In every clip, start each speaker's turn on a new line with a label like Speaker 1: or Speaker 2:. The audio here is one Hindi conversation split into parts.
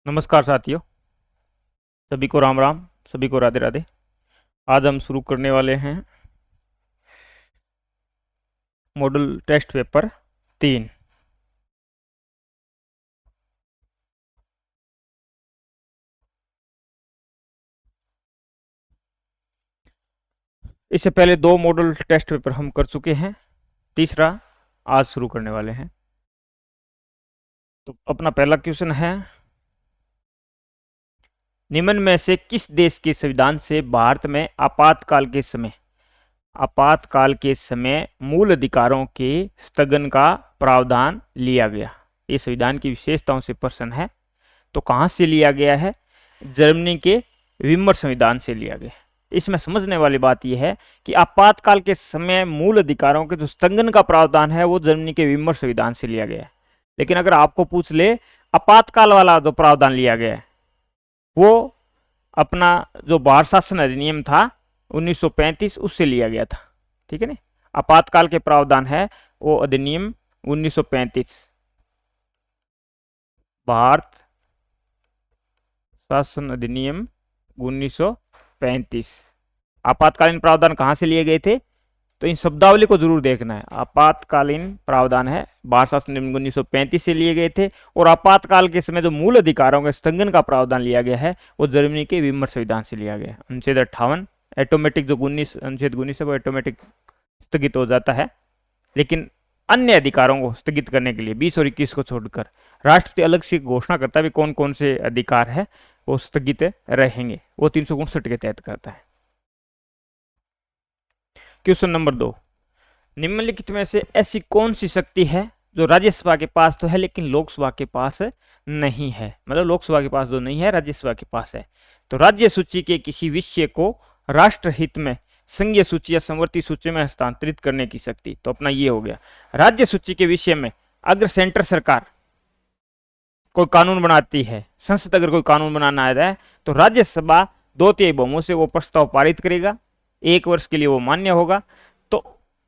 Speaker 1: नमस्कार साथियों, सभी को राम राम, सभी को राधे राधे। आज हम शुरू करने वाले हैं मॉडल टेस्ट पेपर 3। इससे पहले 2 मॉडल टेस्ट पेपर हम कर चुके हैं, तीसरा आज शुरू करने वाले हैं। तो अपना पहला क्वेश्चन है, निम्न में से किस देश के संविधान से भारत में आपातकाल के समय मूल अधिकारों के स्थगन का प्रावधान लिया गया? ये संविधान की विशेषताओं से प्रश्न है। तो कहाँ से लिया गया है? जर्मनी के विमर संविधान से लिया गया। इसमें समझने वाली बात यह है कि आपातकाल के समय मूल अधिकारों के जो स्थगन का प्रावधान है वो जर्मनी के विमर संविधान से लिया गया है। लेकिन अगर आपको पूछ ले आपातकाल वाला जो प्रावधान लिया गया है वो अपना जो बाल शासन अधिनियम था 1935 उससे लिया गया था। ठीक है ना, आपातकाल के प्रावधान है वो अधिनियम 1935, भारत शासन अधिनियम 1935। आपातकालीन प्रावधान कहां से लिए गए थे? तो इन शब्दावली को जरूर देखना है। आपातकालीन प्रावधान है भारत शासन अधिनियम 1935 से लिए गए थे, और आपातकाल के समय जो मूल अधिकारों के स्थगन का प्रावधान लिया गया है वो जर्मनी के विमर संविधान से लिया गया है। अनुच्छेद 58 ऑटोमेटिक जो अनुच्छेद 19 है वो ऑटोमेटिक स्थगित हो जाता है, लेकिन अन्य अधिकारों को स्थगित करने के लिए 20 और 21 को छोड़कर राष्ट्रपति अलग से घोषणा करता है कौन कौन से अधिकार है वो स्थगित रहेंगे। वो 359 के तहत करता है। क्वेश्चन नंबर 2, निम्नलिखित में से ऐसी कौन सी शक्ति है जो राज्यसभा के पास तो है लेकिन लोकसभा के पास नहीं है? मतलब लोकसभा के पास जो नहीं है राज्यसभा के पास है। तो राज्य सूची के किसी विषय को राष्ट्रहित में संघीय सूची या समवर्ती सूची में हस्तांतरित करने की शक्ति। तो अपना ये हो गया राज्य सूची के विषय में। अगर सेंटर सरकार कोई कानून बनाती है, संसद अगर कोई कानून बनाना आ जाए तो राज्यसभा 2/3 बहुमत से वो प्रस्ताव पारित करेगा, 1 वर्ष के लिए वो मान्य होगा। तो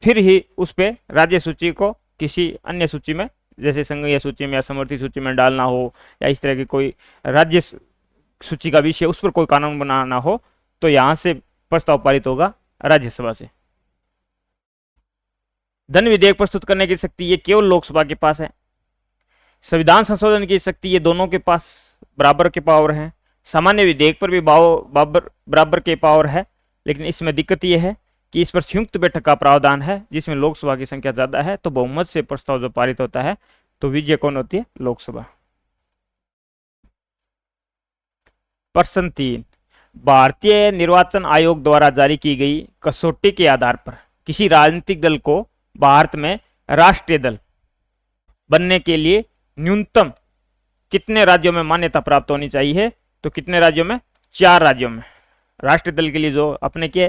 Speaker 1: फिर ही उस पर राज्य सूची को किसी अन्य सूची में, जैसे संघीय सूची में या समवर्ती सूची में डालना हो, या इस तरह की कोई राज्य सूची का विषय उस पर कोई कानून बनाना हो, तो यहां से प्रस्ताव पारित होगा राज्यसभा से। धन विधेयक प्रस्तुत करने की शक्ति ये केवल लोकसभा के पास है। संविधान संशोधन की शक्ति ये दोनों के पास बराबर के पावर है। सामान्य विधेयक पर भी बराबर के पावर है, लेकिन इसमें दिक्कत यह है कि इस पर संयुक्त बैठक का प्रावधान है, जिसमें लोकसभा की संख्या ज्यादा है। तो बहुमत से प्रस्ताव जो पारित होता है तो विजय कौन होती है? लोकसभा। प्रश्न 3, भारतीय निर्वाचन आयोग द्वारा जारी की गई कसौटी के आधार पर किसी राजनीतिक दल को भारत में राष्ट्रीय दल बनने के लिए न्यूनतम कितने राज्यों में मान्यता प्राप्त होनी चाहिए? तो कितने राज्यों में? 4 राज्यों में। राष्ट्रीय दल के लिए जो अपने के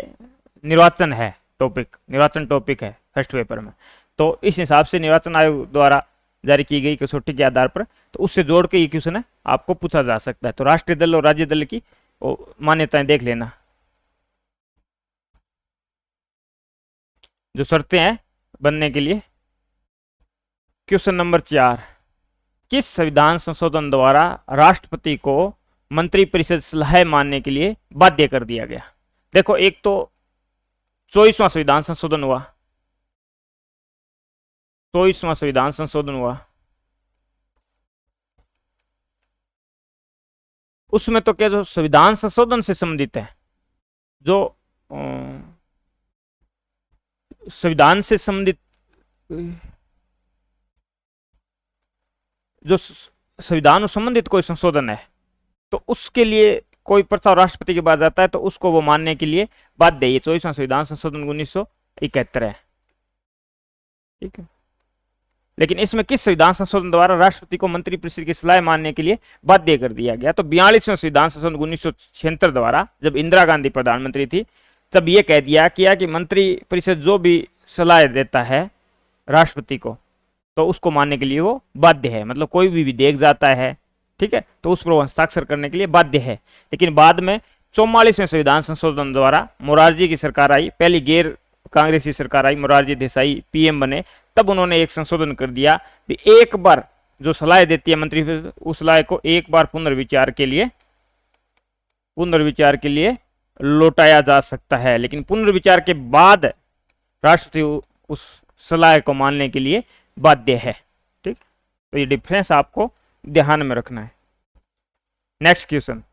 Speaker 1: निर्वाचन है निर्वाचन टॉपिक है फर्स्ट पेपर में, तो इस हिसाब से निर्वाचन आयोग द्वारा जारी की गई कसौटी के आधार पर, तो उससे जोड़ के ये क्वेश्चन है आपको पूछा जा सकता है। तो राष्ट्रीय दल और राज्य दल की मान्यताएं देख लेना, जो शर्तें हैं बनने के लिए। क्वेश्चन नंबर 4, किस संविधान संशोधन द्वारा राष्ट्रपति को मंत्रिपरिषद सलाह मानने के लिए बाध्य कर दिया गया? देखो, एक तो 24वां संविधान संशोधन हुआ, 24वां संविधान संशोधन हुआ, उसमें तो क्या जो संविधान संशोधन से संबंधित है, जो संविधान से संबंधित जो संविधान संबंधित कोई संशोधन है तो उसके लिए कोई प्रस्ताव राष्ट्रपति के पास जाता है तो उसको वो मानने के लिए बाध्य है। 24वां संविधान संशोधन 1971 है। ठीक है, लेकिन इसमें किस संविधान संशोधन द्वारा राष्ट्रपति को मंत्रिपरिषद की सलाह मानने के लिए बाध्य कर दिया गया? तो 42वां संविधान संशोधन 1976 द्वारा, जब इंदिरा गांधी प्रधानमंत्री थी, तब यह कह दिया कि मंत्रिपरिषद जो भी सलाह देता है राष्ट्रपति को तो उसको मानने के लिए वो बाध्य है। मतलब कोई भी विधेयक जाता है, ठीक है, तो उस पर हस्ताक्षर करने के लिए बाध्य है। लेकिन बाद में 44वें संविधान संशोधन द्वारा मोरारजी की सरकार आई, पहली गैर कांग्रेसी सरकार आई, मोरारजी देसाई पीएम बने, तब उन्होंने एक संशोधन कर दिया कि एक बार जो सलाह देती है मंत्रिपरिषद, उस सलाह को एक बार पुनर्विचार के लिए लौटाया जा सकता है, लेकिन पुनर्विचार के बाद राष्ट्रपति उस सलाह को मानने के लिए बाध्य है। ठीक, तो ये डिफरेंस आपको ध्यान में रखना है। नेक्स्ट क्वेश्चन,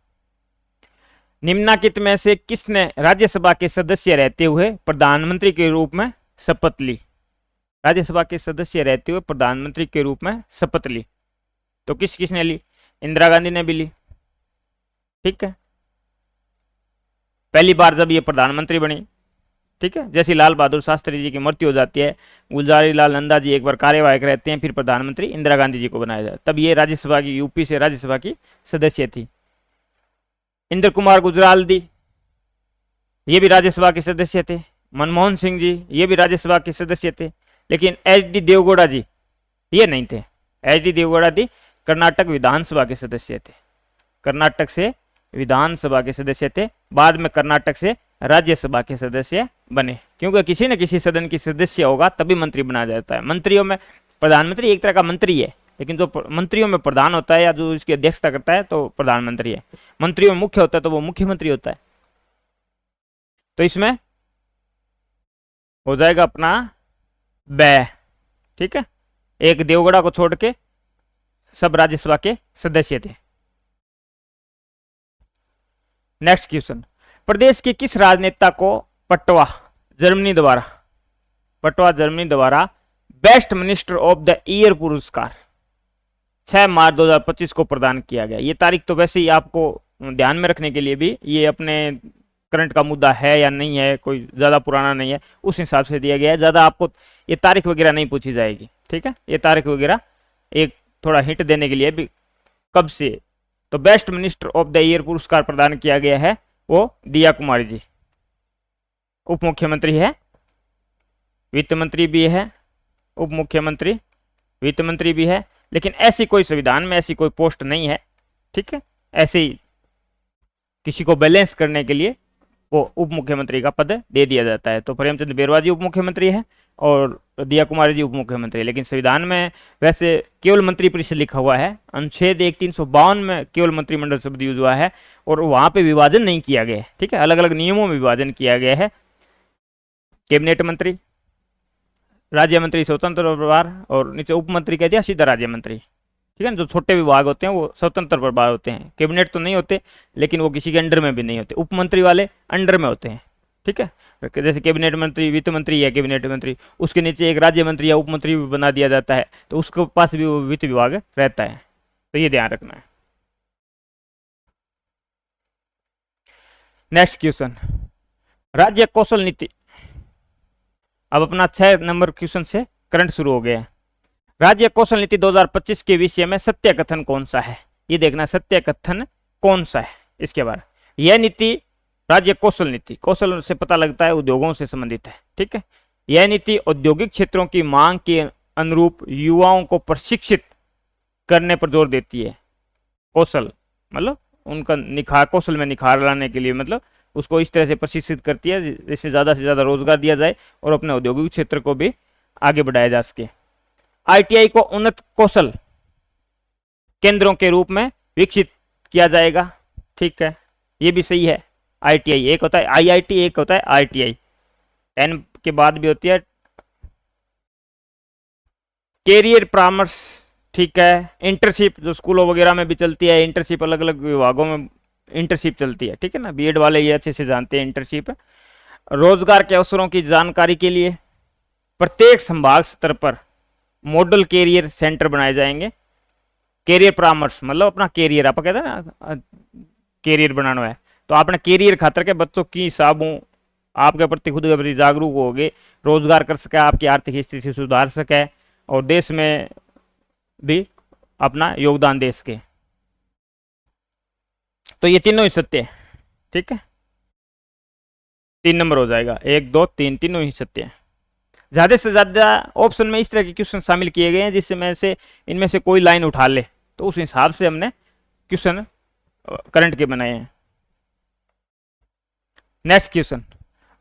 Speaker 1: निम्नलिखित में से किसने राज्यसभा के सदस्य रहते हुए प्रधानमंत्री के रूप में शपथ ली? राज्यसभा के सदस्य रहते हुए प्रधानमंत्री के रूप में शपथ ली, तो किसने ली? इंदिरा गांधी ने भी ली। ठीक है, पहली बार जब ये प्रधानमंत्री बनी, ठीक है, जैसे लाल बहादुर शास्त्री जी की मृत्यु हो जाती है, गुलजारी लाल नंदा जी एक बार कार्यवाहक रहते हैं, फिर प्रधानमंत्री इंदिरा गांधी जी को बनाया जाए, तब ये राज्यसभा की, यूपी से राज्यसभा की सदस्य थी। इंद्र कुमार गुजराल जी, ये भी राज्यसभा के सदस्य थे। मनमोहन सिंह जी, ये भी राज्यसभा के सदस्य थे। लेकिन एच.डी. देवगौड़ा जी ये नहीं थे। एच.डी. देवगौड़ा जी कर्नाटक विधानसभा के सदस्य थे, कर्नाटक से विधानसभा के सदस्य थे, बाद में कर्नाटक से राज्यसभा के सदस्य बने, क्योंकि किसी न किसी सदन की सदस्य होगा तभी मंत्री बनाया जाता है। मंत्रियों में प्रधानमंत्री एक तरह का मंत्री है, लेकिन जो मंत्रियों में प्रधान होता है या जो इसकी अध्यक्षता करता है तो प्रधानमंत्री है। मंत्रियों में मुख्य होता है तो वो मुख्यमंत्री होता है। तो इसमें हो जाएगा अपना बै। ठीक है, एक देवगौड़ा को छोड़ के सब राज्यसभा के सदस्य थे। नेक्स्ट क्वेश्चन, प्रदेश के किस राजनेता को पटवा जर्मनी द्वारा best minister of the year पुरस्कार 6 मार्च 2025 को प्रदान किया गया? ये तारीख तो वैसे ही आपको ध्यान में रखने के लिए भी, ये अपने करंट का मुद्दा है या नहीं है, कोई ज़्यादा पुराना नहीं है, उस हिसाब से दिया गया है। ज़्यादा आपको ये तारीख वगैरह नहीं पूछी जाएगी। ठीक है, ये तारीख वगैरह एक थोड़ा हिंट देने के लिए भी कब से। तो best minister of the year पुरस्कार प्रदान किया गया है वो दिया कुमारी जी, उप मुख्यमंत्री है, वित्त मंत्री भी है, उप मुख्यमंत्री वित्त मंत्री भी है, लेकिन ऐसी कोई संविधान में ऐसी कोई पोस्ट नहीं है। ठीक है, ऐसे ही किसी को बैलेंस करने के लिए वो उप मुख्यमंत्री का पद दे दिया जाता है। तो प्रेमचंद बेरवा जी उप मुख्यमंत्री है और दिया कुमारी जी उप मुख्यमंत्री, लेकिन संविधान में वैसे केवल मंत्रिपरिषद लिखा हुआ है। अनुच्छेद 352 में केवल मंत्रिमंडल शब्द यूज हुआ है और वहां पे विभाजन नहीं किया गया है। ठीक है, अलग अलग नियमों में विभाजन किया गया है। कैबिनेट मंत्री, राज्य मंत्री स्वतंत्र प्रभार, और नीचे उप मंत्री कह दिया सीधा राज्य मंत्री। ठीक है, जो छोटे विभाग होते हैं वो स्वतंत्र प्रभार होते हैं, कैबिनेट तो नहीं होते, लेकिन वो किसी के अंडर में भी नहीं होते। उप मंत्री वाले अंडर में होते हैं। ठीक है, जैसे कैबिनेट मंत्री वित्त मंत्री है, कैबिनेट मंत्री, उसके नीचे एक राज्य मंत्री या उप मंत्री भी बना दिया जाता है, तो उसके पास भी वो वित्त विभाग रहता है। तो ये ध्यान रखना है। नेक्स्ट क्वेश्चन, राज्य कौशल नीति। अब अपना 6 नंबर क्वेश्चन से करंट शुरू हो गया है। राज्य कौशल नीति 2025 के विषय में सत्य कथन कौन सा है? ये देखना सत्य कथन कौन सा है इसके बारे। यह नीति राज्य कौशल नीति, कौशल से पता लगता है उद्योगों से संबंधित है। ठीक है, यह नीति औद्योगिक क्षेत्रों की मांग के अनुरूप युवाओं को प्रशिक्षित करने पर जोर देती है। कौशल मतलब उनका निखार, कौशल में निखार लाने के लिए, मतलब उसको इस तरह से प्रशिक्षित करती है जिससे ज़्यादा से ज़्यादा रोजगार दिया जाए और अपने औद्योगिक क्षेत्र को भी आगे बढ़ाया जा सके। ITI को उन्नत कौशल केंद्रों के रूप में विकसित किया जाएगा। ठीक है, ये भी सही है। ITI एक होता है IIT, एक होता है ITI, 10 के बाद भी होती है। कैरियर परामर्श, ठीक है, इंटर्नशिप जो स्कूलों वगैरह में भी चलती है, इंटर्नशिप अलग अलग विभागों में इंटर्नशिप चलती है। ठीक है ना, बीएड वाले ये अच्छे से जानते हैं इंटर्नशिप। रोजगार के अवसरों की जानकारी के लिए प्रत्येक संभाग स्तर पर मॉडल कैरियर सेंटर बनाए जाएंगे। कैरियर परामर्श मतलब अपना कैरियर, आप कहते हैं ना कैरियर बनाना है, तो आपने कैरियर खातर के बच्चों की हिसाब आपके प्रति खुद के प्रति जागरूक हो गए, रोजगार कर सके, आपकी आर्थिक स्थिति सुधार सके और देश में भी अपना योगदान दे सके। तो ये तीनों ही सत्य है। ठीक है, 3 नंबर हो जाएगा, 1 2 3, तीनों ही सत्य है। ज्यादा से ज्यादा ऑप्शन में इस तरह के क्वेश्चन शामिल किए गए हैं जिसमें से इनमें से कोई लाइन उठा ले, तो उस हिसाब से हमने क्वेश्चन करंट के बनाए हैं। नेक्स्ट क्वेश्चन,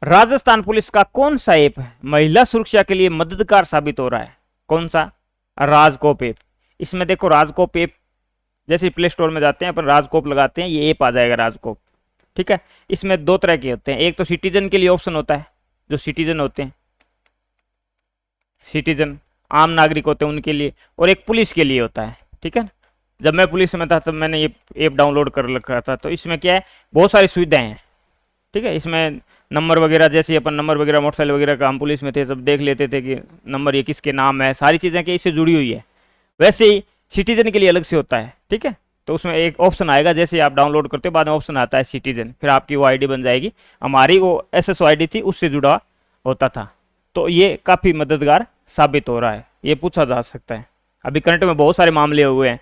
Speaker 1: राजस्थान पुलिस का कौन सा ऐप महिला सुरक्षा के लिए मददगार साबित हो रहा है? कौन सा? राजकोप ऐप। इसमें देखो राजकोप ऐप, जैसे प्ले स्टोर में जाते हैं अपन राजकोप लगाते हैं, ये ऐप आ जाएगा राजकोप। ठीक है, इसमें दो तरह के होते हैं, एक तो सिटीजन के लिए ऑप्शन होता है, जो सिटीजन होते हैं, सिटीजन आम नागरिक होते हैं उनके लिए, और एक पुलिस के लिए होता है। ठीक है, जब मैं पुलिस में था तब मैंने ये ऐप डाउनलोड कर रखा था। तो इसमें क्या है, बहुत सारी सुविधाएं हैं। ठीक है, इसमें नंबर वगैरह, जैसे अपन नंबर वगैरह मोटरसाइकिल वगैरह का, हम पुलिस में थे तब देख लेते थे कि नंबर ये किसके नाम है, सारी चीज़ें कि इससे जुड़ी हुई है। वैसे ही सिटीजन के लिए अलग से होता है। ठीक है, तो उसमें एक ऑप्शन आएगा, जैसे आप डाउनलोड करते हो बाद में ऑप्शन आता है सिटीजन, फिर आपकी वो आईडी बन जाएगी। हमारी वो SSO आईडी थी, उससे जुड़ा होता था। तो ये काफ़ी मददगार साबित हो रहा है, ये पूछा जा सकता है। अभी करंट में बहुत सारे मामले हुए हैं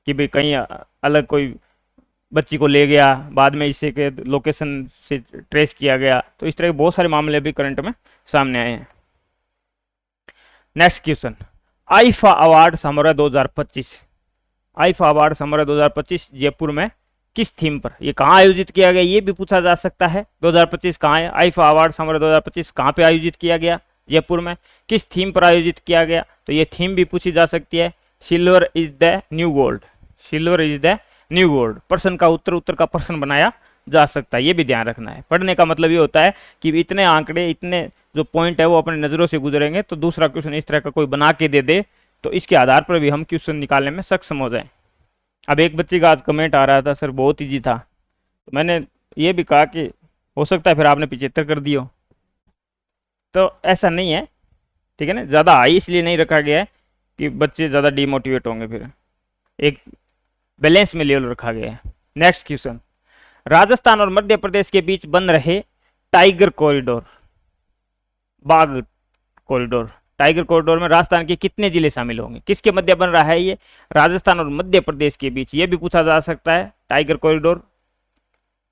Speaker 1: कि भाई कहीं अलग कोई बच्ची को ले गया, बाद में इसे के लोकेशन से ट्रेस किया गया, तो इस तरह के बहुत सारे मामले भी करंट में सामने आए हैं। नेक्स्ट क्वेश्चन, आईफा अवार्ड समारोह 2025। आईफा अवार्ड समारोह 2025 जयपुर में किस थीम पर, ये कहाँ आयोजित किया गया, ये भी पूछा जा सकता है। 2025 कहाँ है, आईफा अवार्ड समारोह 2025 कहाँ पे आयोजित किया गया, जयपुर में, किस थीम पर आयोजित किया गया, तो ये थीम भी पूछी जा सकती है। Silver is the new gold, silver is the new gold, प्रश्न का उत्तर, उत्तर का प्रश्न बनाया जा सकता है, ये भी ध्यान रखना है। पढ़ने का मतलब ये होता है कि इतने आंकड़े, इतने जो पॉइंट है वो अपने नजरों से गुजरेंगे, तो दूसरा क्वेश्चन इस तरह का कोई बना के दे दे तो इसके आधार पर भी हम क्वेश्चन निकालने में सक्षम हो जाए। अब एक बच्चे का आज कमेंट आ रहा था, सर बहुत ईजी था, तो मैंने ये भी कहा कि हो सकता है फिर आपने 75 कर दियो, तो ऐसा नहीं है। ठीक है ना, ज़्यादा हाई इसलिए नहीं रखा गया है कि बच्चे ज़्यादा डिमोटिवेट होंगे, फिर एक बैलेंस में लेवल रखा गया है। नेक्स्ट क्वेश्चन, राजस्थान और मध्य प्रदेश के बीच बन रहे टाइगर कॉरिडोर, बाघ कॉरिडोर, टाइगर कॉरिडोर में राजस्थान के कितने जिले शामिल होंगे, किसके मध्य बन रहा है ये, राजस्थान और मध्य प्रदेश के बीच, ये भी पूछा जा सकता है टाइगर कॉरिडोर।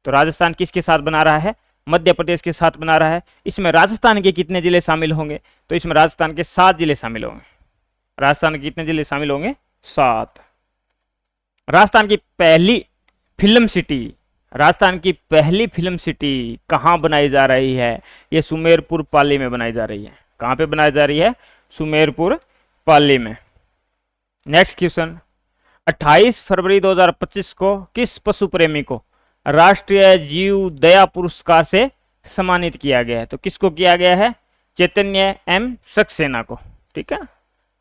Speaker 1: तो राजस्थान किसके साथ बना रहा है, मध्य प्रदेश के साथ बना रहा है। इसमें राजस्थान के कितने जिले शामिल होंगे, तो इसमें राजस्थान के 7 जिले शामिल होंगे। राजस्थान के कितने जिले शामिल होंगे, 7। राजस्थान की पहली फिल्म सिटी, राजस्थान की पहली फिल्म सिटी कहां बनाई जा रही है, ये सुमेरपुर पाली में बनाई जा रही है। कहां पे बनाई जा रही है, सुमेरपुर पाली में। नेक्स्ट क्वेश्चन, 28 फरवरी 2025 को किस पशु प्रेमी को राष्ट्रीय जीव दया पुरस्कार से सम्मानित किया गया है, तो किसको किया गया है, चैतन्य एम सक्सेना को। ठीक है,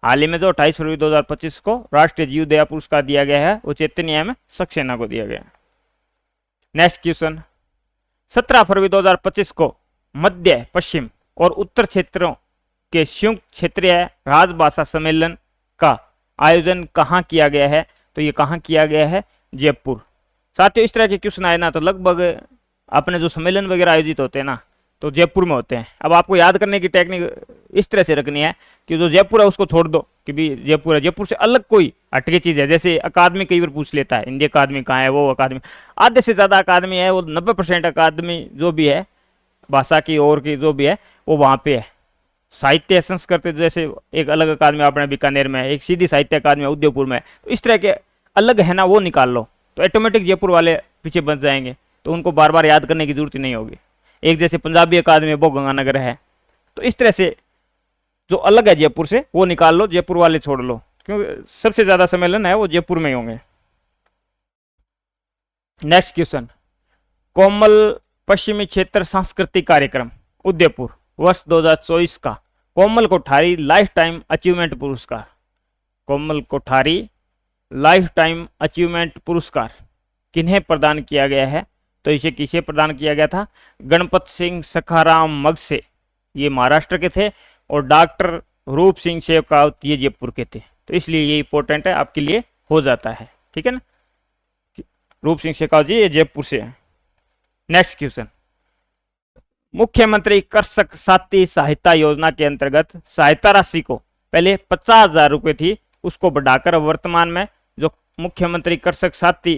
Speaker 1: हाल ही में जो 28 फरवरी 2025 को राष्ट्रीय जीव दया पुरस्कार दिया गया है वो चैतन्य एम सक्सेना को दिया गया है। नेक्स्ट क्वेश्चन, 17 फरवरी 2025 को मध्य, पश्चिम और उत्तर क्षेत्रों के संयुक्त क्षेत्रीय राजभाषा सम्मेलन का आयोजन कहाँ किया गया है, तो ये कहाँ किया गया है, जयपुर। साथियों, इस तरह के क्वेश्चन आए ना तो लगभग अपने जो सम्मेलन वगैरह आयोजित होते हैं ना तो जयपुर में होते हैं। अब आपको याद करने की टेक्निक इस तरह से रखनी है कि जो जयपुर है उसको छोड़ दो कि भी जयपुर है, जयपुर से अलग कोई हटके चीज है। जैसे अकादमी कई बार पूछ लेता है, इंडिया अकादमी कहाँ है, वो अकादमी, आधे से ज्यादा अकादमी है, वो 90% अकादमी जो भी है भाषा की और की जो भी है वो वहाँ पे है। साहित्य संस्कृत जैसे एक अलग अकादमी अपने बीकानेर में है, एक सीधी साहित्य अकादमी उदयपुर में है, तो इस तरह के अलग है ना, वो निकाल लो तो ऑटोमेटिक जयपुर वाले पीछे बच जाएंगे, तो उनको बार बार याद करने की जरूरत ही नहीं होगी। एक जैसे पंजाबी अकादमी वो गंगानगर है, तो इस तरह से जो अलग है जयपुर से वो निकाल लो, जयपुर वाले छोड़ लो, क्योंकि सबसे ज्यादा सम्मेलन है वो जयपुर में ही होंगे। नेक्स्ट क्वेश्चन, कोमल पश्चिमी क्षेत्र सांस्कृतिक कार्यक्रम उदयपुर वर्ष 2024 का कोमल कोठारी लाइफ टाइम अचीवमेंट पुरस्कार, कोमल कोठारी लाइफ टाइम अचीवमेंट पुरस्कार किन्हें प्रदान किया गया है, तो इसे किसे प्रदान किया गया था, गणपत सिंह सखाराम मगसे, ये महाराष्ट्र के थे, और डॉक्टर रूप सिंह शेखावत ये जयपुर के थे, तो इसलिए ये इंपॉर्टेंट है आपके लिए हो जाता है। ठीक है ना, रूप सिंह शेखावत जी ये जयपुर से है। नेक्स्ट क्वेश्चन, मुख्यमंत्री कृषक साथी सहायता योजना के अंतर्गत सहायता राशि को पहले 50,000 रुपये थी, उसको बढ़ाकर वर्तमान में जो मुख्यमंत्री कृषक साथी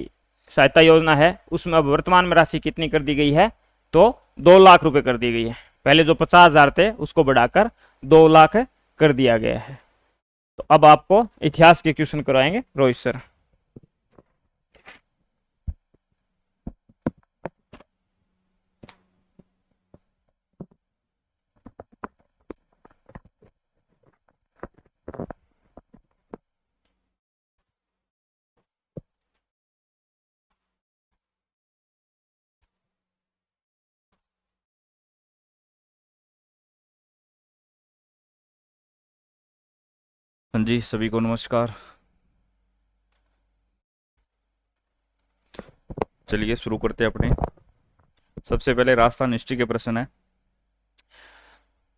Speaker 1: सहायता योजना है उसमें अब वर्तमान में राशि कितनी कर दी गई है, तो 2 लाख रुपए कर दी गई है। पहले जो 50,000 थे उसको बढ़ाकर 2 लाख कर दिया गया है। तो अब आपको इतिहास के क्वेश्चन कराएंगे रोहित सर।
Speaker 2: हाँ जी, सभी को नमस्कार। चलिए शुरू करते हैं अपने। सबसे पहले राजस्थान हिस्ट्री के प्रश्न है।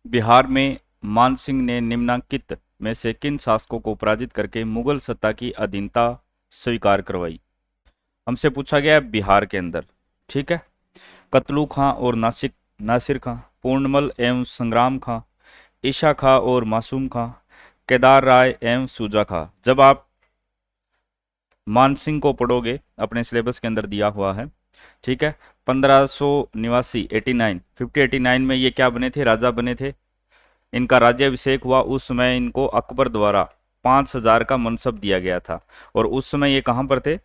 Speaker 2: बिहार में मानसिंह ने निम्नांकित में से किन शासकों को पराजित करके मुगल सत्ता की अधीनता स्वीकार करवाई? हमसे पूछा गया है बिहार के अंदर। ठीक है। कतलू खां और नासिर खां, पूर्णमल एवं संग्राम खां, ईशा खां और मासूम खां, केदार राय एवं सूजा खां। जब आप मानसिंह को पढ़ोगे, अपने सिलेबस के अंदर दिया हुआ है, ठीक है, 1589 89 5089 में ये क्या बने थे? राजा बने थे। इनका राज्याभिषेक हुआ। उस समय इनको अकबर द्वारा 5000 का मनसब दिया गया था, और उस समय ये कहां पर थे?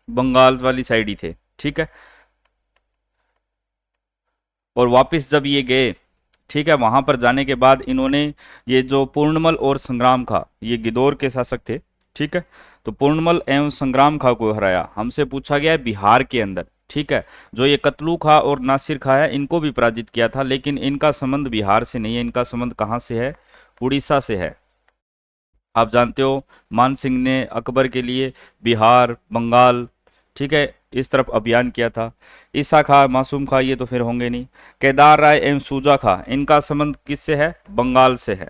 Speaker 2: बंगाल वाली साइड ही थे। ठीक है। और वापस जब ये गए, ठीक है, वहां पर जाने के बाद इन्होंने ये जो पूर्णमल और संग्राम खा, ये गिदौर के शासक थे। ठीक है। तो पूर्णमल एवं संग्राम खा को हराया। हमसे पूछा गया है बिहार के अंदर। ठीक है। जो ये कतलू खा और नासिर खा है, इनको भी पराजित किया था, लेकिन इनका संबंध बिहार से नहीं है। इनका संबंध कहां से है? उड़ीसा से है। आप जानते हो, मान सिंह ने अकबर के लिए बिहार, बंगाल, ठीक है, इस तरफ अभियान किया था। ईसा खां, मासूम खां, ये तो फिर होंगे नहीं। केदार राय एवं सूजा खां, इनका संबंध किससे है? बंगाल से है।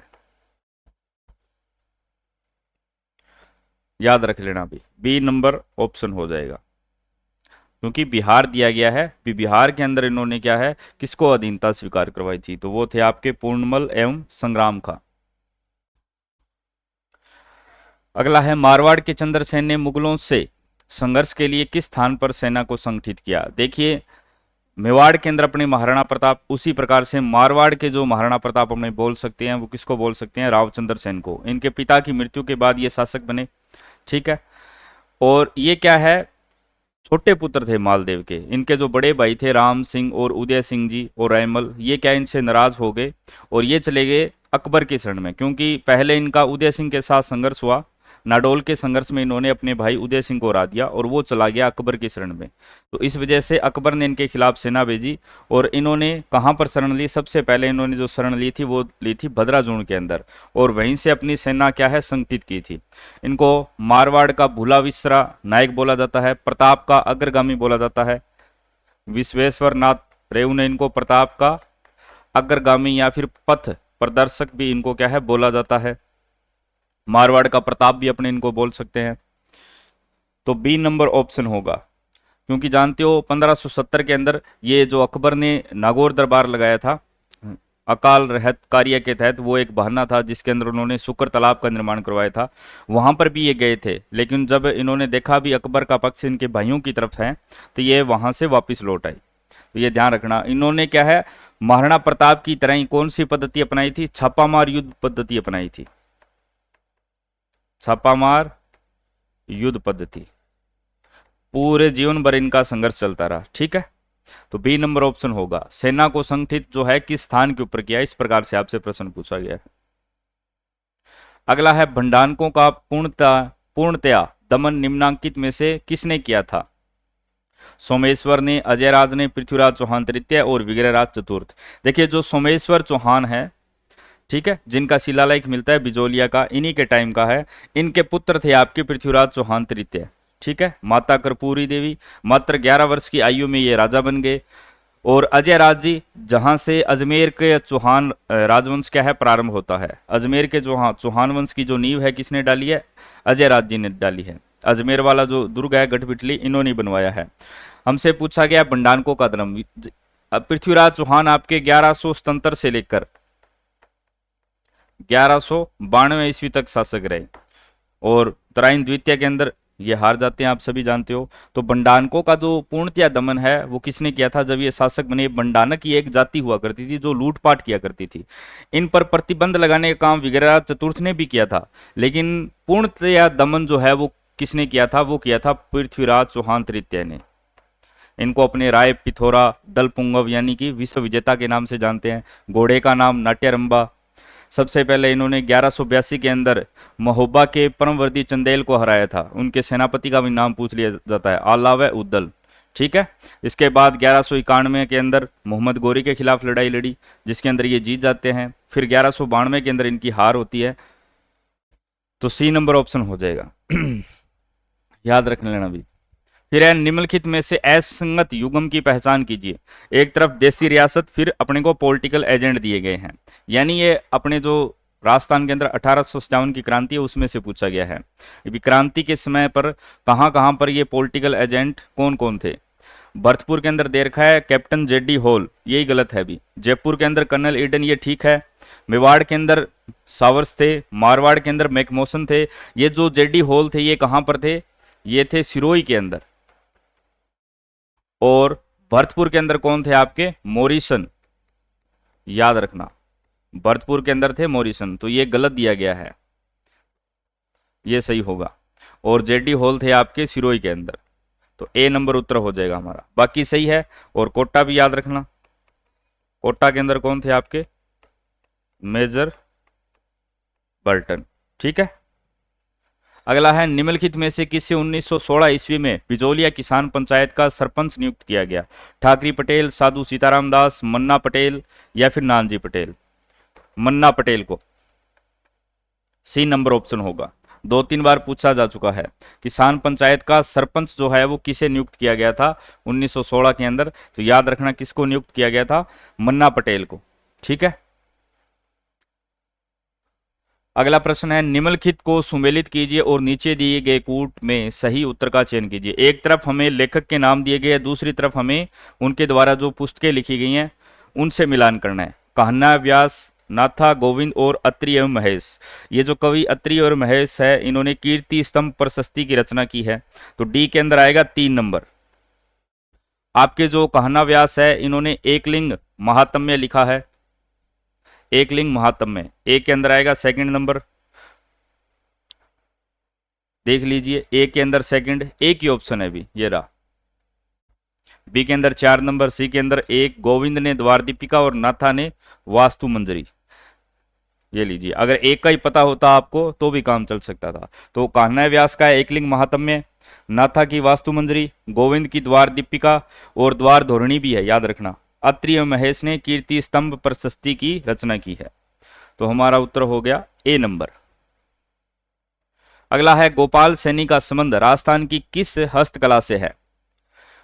Speaker 2: याद रख लेना भी, बी नंबर ऑप्शन हो जाएगा, क्योंकि बिहार दिया गया है। बिहार के अंदर इन्होंने क्या है, किसको अधीनता स्वीकार करवाई थी? तो वो थे आपके पूर्णमल एवं संग्राम खां। अगला है, मारवाड़ के चंद्रसेन ने मुगलों से संघर्ष के लिए किस स्थान पर सेना को संगठित किया? देखिए, मेवाड़ के अंदर अपने महाराणा प्रताप, उसी प्रकार से मारवाड़ के जो महाराणा प्रताप अपने बोल सकते हैं, वो किसको बोल सकते हैं? रावचंद्र सेन को। इनके पिता की मृत्यु के बाद ये शासक बने। ठीक है। और ये क्या है, छोटे पुत्र थे मालदेव के। इनके जो बड़े भाई थे राम सिंह और उदय सिंह जी और रायमल, ये क्या इनसे नाराज हो गए और ये चले गए अकबर की शरण में। क्योंकि पहले इनका उदय सिंह के साथ संघर्ष हुआ, नाडोल के संघर्ष में इन्होंने अपने भाई उदय सिंह को हरा दिया और वो चला गया अकबर की शरण में। तो इस वजह से अकबर ने इनके खिलाफ सेना भेजी, और इन्होंने कहां पर शरण ली? सबसे पहले इन्होंने जो शरण ली थी, वो ली थी भद्राजूण के अंदर, और वहीं से अपनी सेना क्या है, संगठित की थी। इनको मारवाड़ का भूला विश्रा नायक बोला जाता है, प्रताप का अग्रगामी बोला जाता है। विश्वेश्वर नाथ रेव ने इनको प्रताप का अग्रगामी या फिर पथ प्रदर्शक भी इनको क्या है, बोला जाता है। मारवाड़ का प्रताप भी अपने इनको बोल सकते हैं। तो बी नंबर ऑप्शन होगा, क्योंकि जानते हो 1570 के अंदर ये जो अकबर ने नागौर दरबार लगाया था, अकाल रहत कार्य के तहत, वो एक बहाना था जिसके अंदर उन्होंने शुक्र तालाब का निर्माण करवाया था। वहां पर भी ये गए थे, लेकिन जब इन्होंने देखा भी अकबर का पक्ष इनके भाइयों की तरफ है, तो ये वहां से वापस लौट आए। तो ये ध्यान रखना। इन्होंने क्या है, महाराणा प्रताप की तरह ही कौन सी पद्धति अपनाई थी? छापामार युद्ध पद्धति अपनाई थी। छापामार युद्ध पद्धति, पूरे जीवन भर इनका संघर्ष चलता रहा। ठीक है। तो बी नंबर ऑप्शन होगा। सेना को संगठित जो है किस स्थान के ऊपर किया, इस प्रकार से आपसे प्रश्न पूछा गया है। अगला है, भंडारकों का पूर्णतया दमन निम्नांकित में से किसने किया था? सोमेश्वर ने, अजयराज ने, पृथ्वीराज चौहान तृतीय और विग्रहराज चतुर्थ। देखिए, जो सोमेश्वर चौहान है, ठीक है, जिनका शिलालेख मिलता है बिजोलिया का, इन्हीं के टाइम का है। इनके पुत्र थे आपके पृथ्वीराज चौहान तृतीय। ठीक है। माता कर्पूरी देवी, मात्र 11 वर्ष की आयु में ये राजा बन गए। और अजय राज जी, जहां से अजमेर के चौहान राजवंश क्या है, प्रारंभ होता है। अजमेर के चौहान वंश की जो नींव है, किसने डाली है? अजय राज जी ने डाली है। अजमेर वाला जो दुर्ग है गढ़बिटली, इन्होंने बनवाया है। हमसे पूछा गया भंडारकों का धर्म। पृथ्वीराज चौहान आपके 1177 से लेकर 1192 ईस्वी तक शासक रहे, और तराइन द्वितीय के अंदर ये हार जाते हैं, आप सभी जानते हो। तो बंडानकों का जो पूर्णतया दमन है, वो किसने किया था? जब ये शासक बने, बंडानक की एक जाति हुआ करती थी जो लूटपाट किया करती थी। इन पर प्रतिबंध लगाने का काम विग्रहराज चतुर्थ ने भी किया था, लेकिन पूर्णतया दमन जो है वो किसने किया था? वो किया था पृथ्वीराज चौहान तृतीय ने। इनको अपने राय पिथौरा दल पुंगव यानी कि विश्व विजेता के नाम से जानते हैं। घोड़े का नाम नाट्यरंबा। सबसे पहले इन्होंने 1182 के अंदर महोबा के परमवर्दी चंदेल को हराया था। उनके सेनापति का भी नाम पूछ लिया जाता है, आला व उद्दल। ठीक है। इसके बाद 1191 के अंदर मोहम्मद गोरी के खिलाफ लड़ाई लड़ी, जिसके अंदर ये जीत जाते हैं। फिर 1192 के अंदर इनकी हार होती है, तो सी नंबर ऑप्शन हो जाएगा। याद रख लेना भी। फिर है निम्नलिखित में से असंगत युग्म की पहचान कीजिए। एक तरफ देसी रियासत, फिर अपने को पॉलिटिकल एजेंट दिए गए हैं, यानी ये अपने जो राजस्थान के अंदर 1857 की क्रांति है उसमें से पूछा गया है। अभी क्रांति के समय पर कहाँ कहाँ पर ये पॉलिटिकल एजेंट कौन कौन थे। भरतपुर के अंदर दे रखा है कैप्टन जेडी हॉल, यही गलत है अभी। जयपुर के अंदर कर्नल ईडन, ये ठीक है। मेवाड़ के अंदर सावर्स थे। मारवाड़ के अंदर मैकमोसन थे। ये जो जेडी हॉल थे ये कहां पर थे, ये थे सिरोही के अंदर। और भरतपुर के अंदर कौन थे आपके, मॉरिसन, याद रखना, भरतपुर के अंदर थे मॉरिसन, तो ये गलत दिया गया है, ये सही होगा। और जेडी हॉल थे आपके सिरोही के अंदर, तो ए नंबर उत्तर हो जाएगा हमारा, बाकी सही है। और कोटा भी याद रखना, कोटा के अंदर कौन थे आपके, मेजर बर्टन, ठीक है। अगला है निम्नलिखित में से किसे 1916 ईस्वी में बिजोलिया किसान पंचायत का सरपंच नियुक्त किया गया। ठाकरी पटेल, साधु सीताराम दास, मन्ना पटेल या फिर नानजी पटेल। मन्ना पटेल को सी नंबर ऑप्शन होगा। 2-3 बार पूछा जा चुका है किसान पंचायत का सरपंच जो है वो किसे नियुक्त किया गया था 1916 के अंदर, तो याद रखना किसको नियुक्त किया गया था, मन्ना पटेल को, ठीक है। अगला प्रश्न है निम्नलिखित को सुमेलित कीजिए और नीचे दिए गए कूट में सही उत्तर का चयन कीजिए। एक तरफ हमें लेखक के नाम दिए गए हैं, दूसरी तरफ हमें उनके द्वारा जो पुस्तकें लिखी गई हैं उनसे मिलान करना है। कहना, व्यास, नाथा, गोविंद और अत्रि एवं महेश। ये जो कवि अत्रि और महेश है इन्होंने कीर्ति स्तंभ प्रशस्ति की रचना की है, तो डी के अंदर आएगा 3 नंबर। आपके जो कहना व्यास है इन्होंने एकलिंग महात्म्य लिखा है, एकलिंग महात्म्य, ए के अंदर आएगा 2nd नंबर, देख लीजिए ए के अंदर 2nd, एक ही ऑप्शन है अभी, ये रहा। बी के अंदर 4 नंबर, सी के अंदर 1, गोविंद ने द्वार दीपिका और नाथा ने वास्तु मंजरी, ये लीजिए। अगर एक का ही पता होता आपको तो भी काम चल सकता था। तो कान्हा व्यास का एकलिंग महात्म्य, नाथा की वास्तु मंजरी, गोविंद की द्वार दीपिका और द्वार धोरणी भी है, याद रखना। अत्रि एवं महेश ने कीर्ति स्तंभ प्रशस्ति की रचना की है, तो हमारा उत्तर हो गया ए नंबर। अगला है गोपाल सैनी का संबंध राजस्थान की किस हस्तकला से है।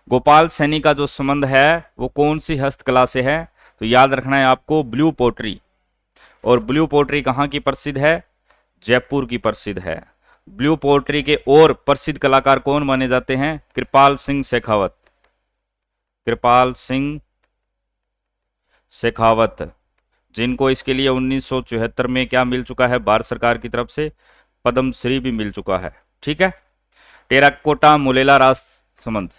Speaker 2: गोपाल सैनी का जो संबंध है वो कौन सी हस्तकला से है, तो याद रखना है आपको ब्लू पोट्री। और ब्लू पोट्री कहाँ की प्रसिद्ध है, जयपुर की प्रसिद्ध है। ब्लू पोट्री के और प्रसिद्ध कलाकार कौन माने जाते हैं, कृपाल सिंह शेखावत, कृपाल सिंह शेखावत, जिनको इसके लिए 1974 में क्या मिल चुका है, भारत सरकार की तरफ से पद्मश्री भी मिल चुका है, ठीक है। टेराकोटा मोलेला राजसमंद,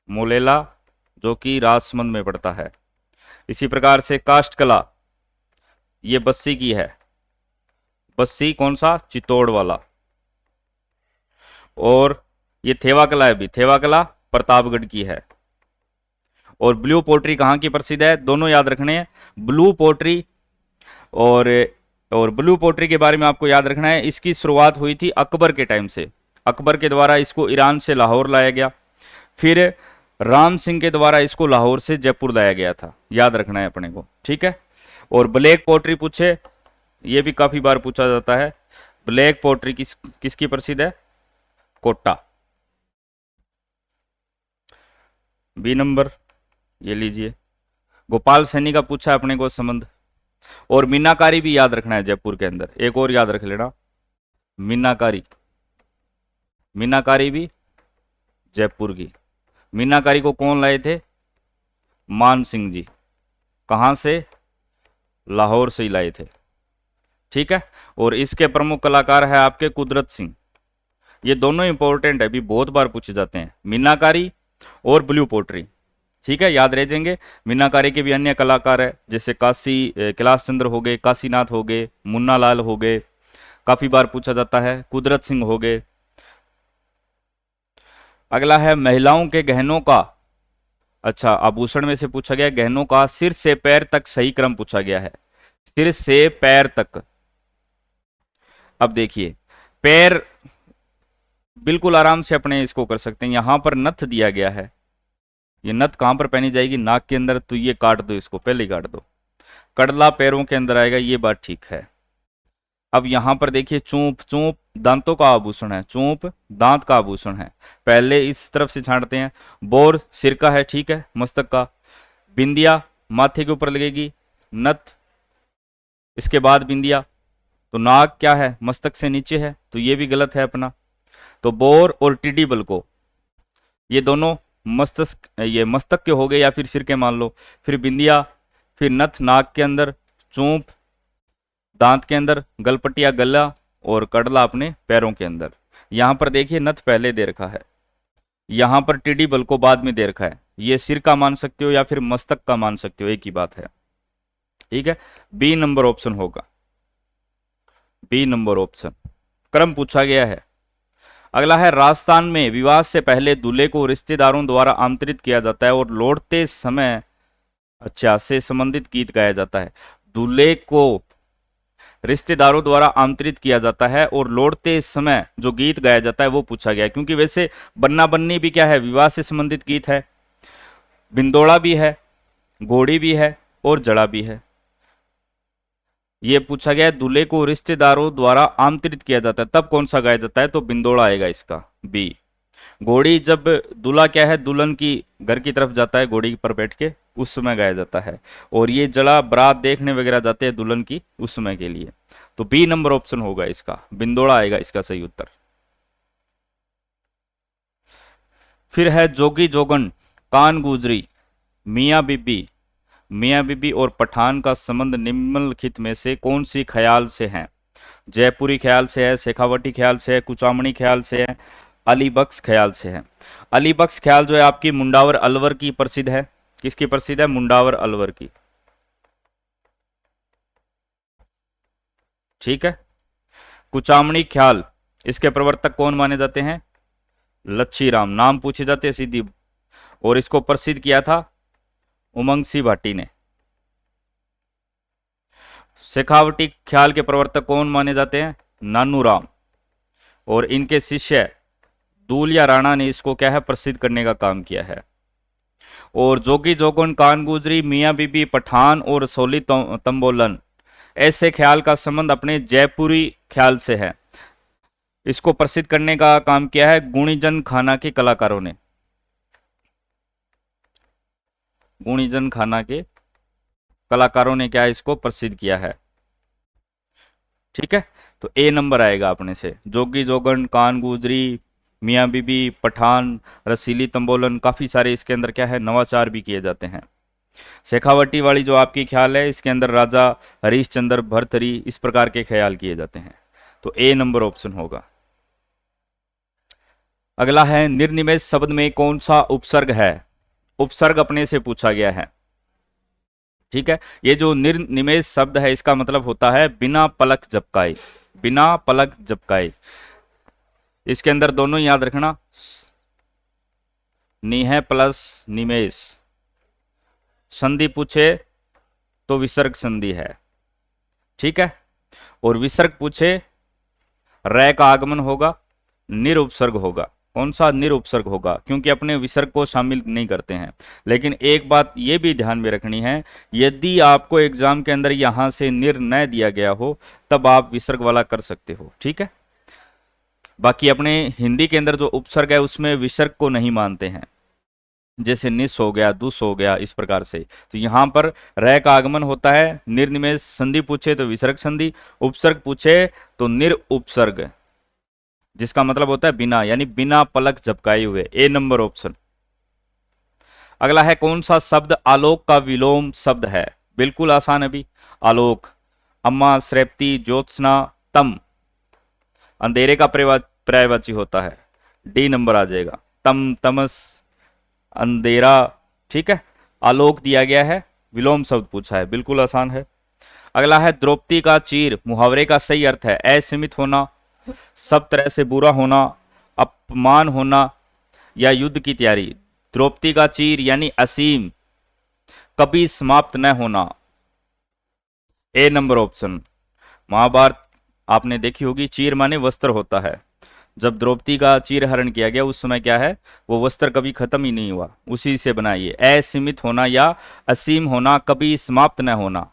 Speaker 2: मोलेला जो कि राजसमंद में पड़ता है। इसी प्रकार से काष्ठ कला, ये बस्सी की है, बस्सी कौन सा, चित्तौड़ वाला। और ये थेवा कला है भी, थेवा कला प्रतापगढ़ की है। और ब्लू पोट्री कहाँ की प्रसिद्ध है, दोनों याद रखने हैं, ब्लू पोट्री और ब्लू पोट्री के बारे में आपको याद रखना है, इसकी शुरुआत हुई थी अकबर के टाइम से। अकबर के द्वारा इसको ईरान से लाहौर लाया गया, फिर राम सिंह के द्वारा इसको लाहौर से जयपुर लाया गया था, याद रखना है अपने को, ठीक है। और ब्लैक पोट्री पूछे, ये भी काफी बार पूछा जाता है, ब्लैक पोट्री किसकी प्रसिद्ध है, कोटा। बी नंबर ये लीजिए। गोपाल सैनी का पूछा अपने को संबंध। और मीनाकारी भी याद रखना है जयपुर के अंदर, एक और याद रख लेना, मीनाकारी, मीनाकारी भी जयपुर की। मीनाकारी को कौन लाए थे, मान सिंह जी, कहां से, लाहौर से ही लाए थे, ठीक है। और इसके प्रमुख कलाकार है आपके कुदरत सिंह। ये दोनों इंपॉर्टेंट है, भी बहुत बार पूछे जाते हैं, मीनाकारी और ब्लू पोट्री, ठीक है, याद रह जाएंगे। मीनाकारी के भी अन्य कलाकार है, जैसे कैलाश चंद्र हो गए, काशीनाथ हो गए, मुन्ना लाल हो गए, काफी बार पूछा जाता है, कुदरत सिंह हो गए। अगला है महिलाओं के गहनों का, अच्छा आभूषण में से पूछा गया गहनों का सिर से पैर तक सही क्रम पूछा गया है, सिर से पैर तक। अब देखिए पैर बिल्कुल आराम से अपने इसको कर सकते हैं, यहां पर नथ दिया गया है, ये नथ कहां पर पहनी जाएगी, नाक के अंदर, तो ये काट दो, इसको पहले ही काट दो, कडला पैरों के अंदर आएगा, ये बात ठीक है। अब यहां पर देखिए चूंप, चूंप दांतों का आभूषण है, चूंप दांत का आभूषण है। पहले इस तरफ से छांटते हैं। बोर सिर का है, ठीक है, मस्तक का। बिंदिया माथे के ऊपर लगेगी। नथ इसके बाद बिंदिया। तो नाक क्या है, मस्तक से नीचे है, तो ये भी गलत है अपना। तो बोर और टिड्डी बल को, ये दोनों मस्तक, ये मस्तक के हो गए या फिर सिर के मान लो। फिर बिंदिया, फिर नथ नाक के अंदर, चूंप दांत के अंदर, गलपटिया गला और कड़ला अपने पैरों के अंदर। यहां पर देखिए नथ पहले दे रखा है, यहां पर टिड्डी बल को बाद में दे रखा है। ये सिर का मान सकते हो या फिर मस्तक का मान सकते हो, एक ही बात है, ठीक है। बी नंबर ऑप्शन होगा, बी नंबर ऑप्शन। क्रम पूछा गया है। अगला है राजस्थान में विवाह से पहले दूल्हे को रिश्तेदारों द्वारा आमंत्रित किया जाता है और लौटते समय अच्छा से संबंधित गीत गाया जाता है। दूल्हे को रिश्तेदारों द्वारा आमंत्रित किया जाता है और लौटते समय जो गीत गाया जाता है वो पूछा गया है, क्योंकि वैसे बन्ना बन्नी भी क्या है, विवाह से संबंधित गीत है। बिंदोड़ा भी है, घोड़ी भी है और जड़ा भी है। ये पूछा गया है दूल्हे को रिश्तेदारों द्वारा आमंत्रित किया जाता है, तब कौन सा गाया जाता है, तो बिंदोड़ा आएगा इसका, बी। घोड़ी जब दूल्हा क्या है, दुल्हन की घर की तरफ जाता है घोड़ी पर बैठ के, उस समय गाया जाता है। और ये जड़ा बारात देखने वगैरह जाते हैं दुल्हन की, उस समय के लिए। तो बी नंबर ऑप्शन होगा इसका, बिंदोड़ा आएगा इसका सही उत्तर। फिर है जोगी जोगन, कान गुजरी, मियाँ बीबी। मियाँ बीबी और पठान का संबंध निम्नलिखित में से कौन सी ख्याल से है? जयपुरी ख्याल से है, शेखावटी ख्याल से है, कुचामणी ख्याल से है, अलीबख्श ख्याल से है। अलीबख्श ख्याल जो है आपकी मुंडावर अलवर की प्रसिद्ध है। किसकी प्रसिद्ध है? मुंडावर अलवर की, ठीक है। कुचामणी ख्याल, इसके प्रवर्तक कौन माने जाते हैं? लच्छी राम, नाम पूछे जाते हैं सीधी। और इसको प्रसिद्ध किया था उमंग सिंह भाटी ने। शेखावटी ख्याल के प्रवर्तक कौन माने जाते हैं? नानू राम। और इनके शिष्य दूलिया राणा ने इसको क्या है, प्रसिद्ध करने का काम किया है। और जोगी जोगन, कान गुजरी, मियाँ बीबी, पठान और सोली तंबोलन, ऐसे ख्याल का संबंध अपने जयपुरी ख्याल से है। इसको प्रसिद्ध करने का काम किया है गुणीजन खाना के कलाकारों ने। गुणीजन खाना के कलाकारों ने क्या है, इसको प्रसिद्ध किया है, ठीक है। तो ए नंबर आएगा अपने से। जोगी जोगन, कान गुजरी, मियाँ बीबी, पठान, रसीली तंबोलन, काफी सारे इसके अंदर क्या है, नवाचार भी किए जाते हैं। शेखावटी वाली जो आपकी ख्याल है, इसके अंदर राजा हरिश्चंद्र, भर्तरी, इस प्रकार के ख्याल किए जाते हैं। तो ए नंबर ऑप्शन होगा। अगला है निर्निमेष शब्द में कौन सा उपसर्ग है? उपसर्ग अपने से पूछा गया है, ठीक है। ये जो निर्निमेष शब्द है इसका मतलब होता है बिना पलक झपकाए, बिना पलक झपकाए। इसके अंदर दोनों याद रखना, निह प्लस निमेष। संधि पूछे तो विसर्ग संधि है, ठीक है। और विसर्ग पूछे रै का आगमन होगा, निरुपसर्ग होगा। कौन सा? निरुपसर्ग होगा, क्योंकि अपने विसर्ग को शामिल नहीं करते हैं। लेकिन एक बात यह भी ध्यान में रखनी है, यदि आपको एग्जाम के अंदर यहां से निर्णय दिया गया हो तब आप विसर्ग वाला कर सकते हो, ठीक है। बाकी अपने हिंदी के अंदर जो उपसर्ग है उसमें विसर्ग को नहीं मानते हैं, जैसे निस हो गया, दुस हो गया, इस प्रकार से। तो यहां पर रै का आगमन होता है, निर्निमेष। संधि पूछे तो विसर्ग संधि, उपसर्ग पूछे तो निरुपसर्ग, जिसका मतलब होता है बिना, यानी बिना पलक झपकाए हुए। ए नंबर ऑप्शन। अगला है कौन सा शब्द आलोक का विलोम शब्द है? बिल्कुल आसान है भी। आलोक, अम्मा, श्रेप्ती, ज्योत्सना, तम, अंधेरे का पर्यायवाची होता है। डी नंबर आ जाएगा, तम, तमस, अंधेरा, ठीक है। आलोक दिया गया है, विलोम शब्द पूछा है, बिल्कुल आसान है। अगला है द्रौपदी का चीर, मुहावरे का सही अर्थ है असीमित होना, सब तरह से बुरा होना, अपमान होना या युद्ध की तैयारी। द्रौपदी का चीर यानी असीम, कभी समाप्त न होना। ए नंबर ऑप्शन। महाभारत आपने देखी होगी, चीर माने वस्त्र होता है। जब द्रौपदी का चीर हरण किया गया उस समय क्या है, वो वस्त्र कभी खत्म ही नहीं हुआ, उसी से बनाइए। असीमित होना या असीम होना, कभी समाप्त न होना,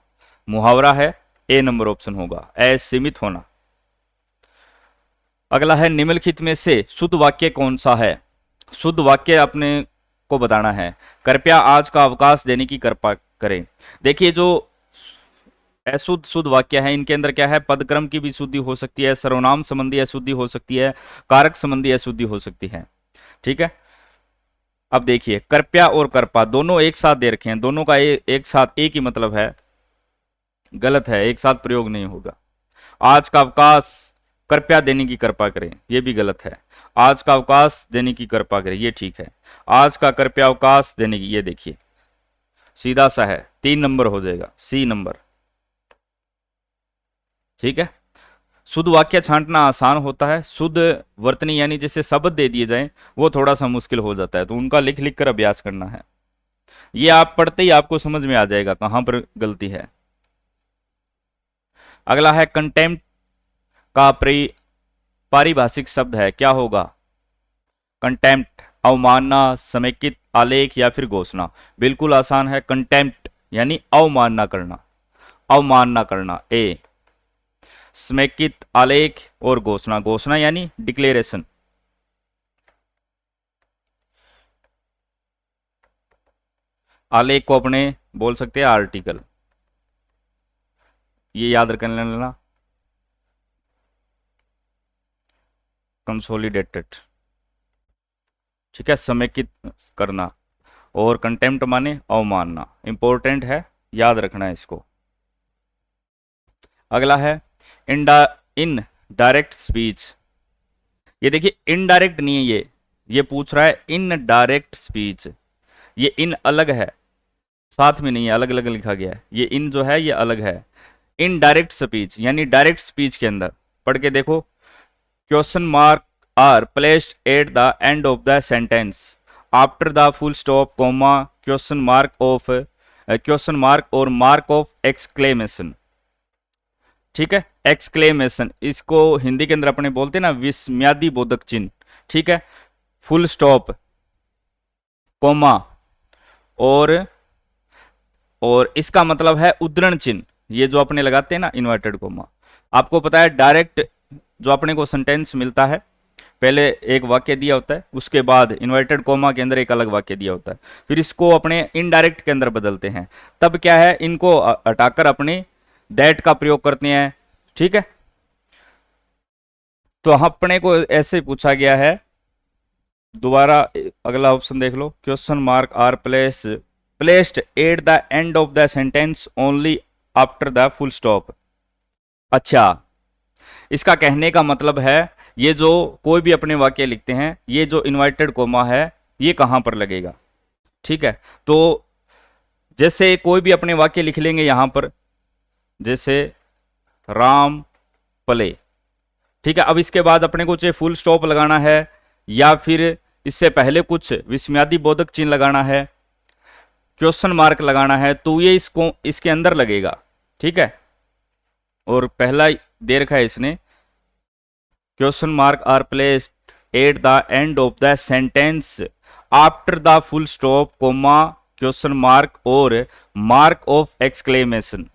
Speaker 2: मुहावरा है। ए नंबर ऑप्शन होगा, असीमित होना। अगला है निम्नलिखित में से शुद्ध वाक्य कौन सा है? शुद्ध वाक्य अपने को बताना है। कृपया आज का अवकाश देने की कृपा करें। देखिए जो अशुद्ध शुद्ध वाक्य है इनके अंदर क्या है, पदक्रम की भी शुद्धि हो सकती है, सर्वनाम संबंधी अशुद्धि हो सकती है, कारक संबंधी अशुद्धि हो सकती है। ठीक है, अब देखिए कृपया और कृपा दोनों एक साथ दे रखे हैं, दोनों का एक साथ एक ही मतलब है, गलत है, एक साथ प्रयोग नहीं होगा। आज का अवकाश कृपया देने की कृपा करें, यह भी गलत है। आज का अवकाश देने की कृपा करें, यह ठीक है। आज का कृपया अवकाश देने की, ये देखिए सीधा सा है, 3 नंबर हो जाएगा, सी नंबर। ठीक है, शुद्ध वाक्य छांटना आसान होता है, शुद्ध वर्तनी यानी जैसे शब्द दे दिए जाएं वो थोड़ा सा मुश्किल हो जाता है, तो उनका लिख लिख कर अभ्यास करना है। ये आप पढ़ते ही आपको समझ में आ जाएगा कहां पर गलती है। अगला है कंटेम्प्ट का पारिभाषिक शब्द है, क्या होगा? कंटेम्प्ट अवमानना, समेकित, आलेख या फिर घोषणा। बिल्कुल आसान है, कंटेम्प्ट यानी अवमानना करना, अवमानना करना ए। समेकित, आलेख और घोषणा, घोषणा यानी डिक्लेरेशन। आलेख को अपने बोल सकते हैं आर्टिकल, ये याद रख लेना, कंसोलिडेटेड। ठीक है, समेकित करना, और कंटेम्प्ट माने अवमानना, इंपॉर्टेंट है, याद रखना है इसको। अगला है इन डायरेक्ट स्पीच। ये देखिए इनडायरेक्ट नहीं है, ये पूछ रहा है इन डायरेक्ट स्पीच। ये इन अलग है, साथ में नहीं है, अलग अलग लिखा गया है। ये इन जो है ये अलग है। इनडायरेक्ट स्पीच यानी डायरेक्ट स्पीच के अंदर पढ़ के देखो, question mark are placed at the end of the sentence after the full stop, comma, question mark और मार्क ऑफ एक्सक्लेमेशन। ठीक है, एक्सक्लेमेशन इसको हिंदी के अंदर अपने बोलते हैं ना विस्मयादि बोधक चिन्ह। ठीक है, फुल स्टॉप, कोमा और इसका मतलब है उद्धरण चिन्ह, ये जो अपने लगाते हैं ना इन्वर्टेड कोमा। आपको पता है डायरेक्ट जो अपने को सेंटेंस मिलता है, पहले एक वाक्य दिया होता है, उसके बाद इन्वर्टेड कोमा के अंदर एक अलग वाक्य दिया होता है, फिर इसको अपने इनडायरेक्ट के अंदर बदलते हैं। तब क्या है, इनको हटाकर अपने दैट का प्रयोग करते हैं। ठीक है, तो अपने को ऐसे पूछा गया है, दोबारा अगला ऑप्शन देख लो, question mark are placed at the end of the sentence only after the full stop. अच्छा, इसका कहने का मतलब है ये जो कोई भी अपने वाक्य लिखते हैं, ये जो इन्वर्टेड कोमा है ये कहां पर लगेगा। ठीक है, तो जैसे कोई भी अपने वाक्य लिख लेंगे यहां पर, जैसे राम पले। ठीक है, अब इसके बाद अपने को चाहे फुल स्टॉप लगाना है या फिर इससे पहले कुछ विस्मयादि बोधक चिन्ह लगाना है, क्वेश्चन मार्क लगाना है, तो ये इसको इसके अंदर लगेगा। ठीक है, और पहला दे रखा है इसने, question mark are placed at the end of the sentence after the full stop, comma, question mark और मार्क ऑफ एक्सक्लेमेशन।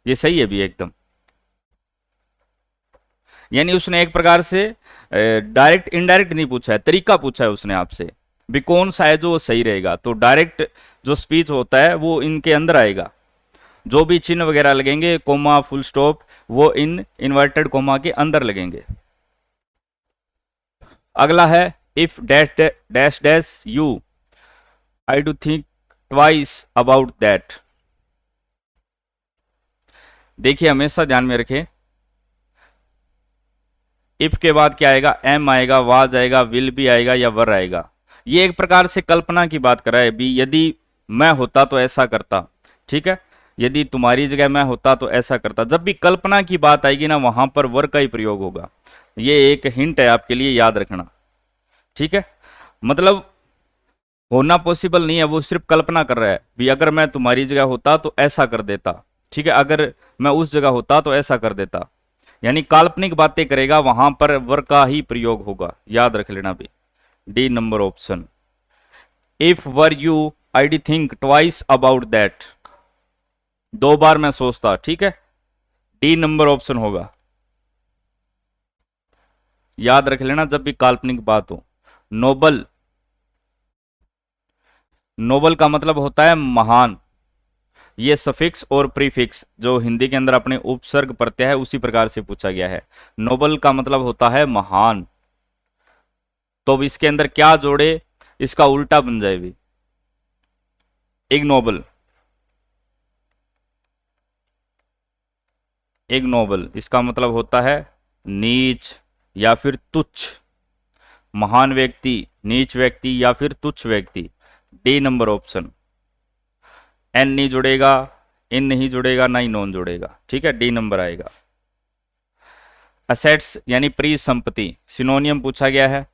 Speaker 2: ये सही है भी एकदम, यानी उसने एक प्रकार से डायरेक्ट इनडायरेक्ट नहीं पूछा है, तरीका पूछा है उसने आपसे भी कौन सा है जो वो सही रहेगा। तो डायरेक्ट जो स्पीच होता है वो इनके अंदर आएगा, जो भी चिन्ह वगैरह लगेंगे, कोमा, फुल स्टॉप, वो इन इन्वर्टेड कोमा के अंदर लगेंगे। अगला है if dash dash you I do think twice about that. देखिए हमेशा ध्यान में रखें, इफ के बाद क्या आएगा, एम आएगा, वाज आएगा, विल भी आएगा या वर आएगा। ये एक प्रकार से कल्पना की बात कर रहा है भी, यदि मैं होता तो ऐसा करता। ठीक है, यदि तुम्हारी जगह मैं होता तो ऐसा करता। जब भी कल्पना की बात आएगी ना, वहां पर वर का ही प्रयोग होगा। ये एक हिंट है आपके लिए, याद रखना। ठीक है, मतलब होना पॉसिबल नहीं है, वो सिर्फ कल्पना कर रहा है भी अगर मैं तुम्हारी जगह होता तो ऐसा कर देता। ठीक है, अगर मैं उस जगह होता तो ऐसा कर देता, यानी काल्पनिक बातें करेगा, वहां पर वर का ही प्रयोग होगा, याद रख लेना भी। D number option, if were you I D think twice about that, 2 बार मैं सोचता। ठीक है, डी नंबर ऑप्शन होगा। याद रख लेना जब भी काल्पनिक बात हो। नोबल, नोबल का मतलब होता है महान। ये सफिक्स और प्रीफिक्स जो हिंदी के अंदर अपने उपसर्ग प्रत्यय है उसी प्रकार से पूछा गया है। नोबल का मतलब होता है महान, तो अब इसके अंदर क्या जोड़े, इसका उल्टा बन जाए भी, इग्नोबल। इग्नोबल इसका मतलब होता है नीच या फिर तुच्छ। महान व्यक्ति, नीच व्यक्ति या फिर तुच्छ व्यक्ति। D number option. एन नहीं जुड़ेगा, इन नहीं जुड़ेगा, ना ही नॉन जुड़ेगा, ठीक है, डी नंबर आएगा। असेट्स यानी प्री संपत्ति, सिनोनियम पूछा गया है,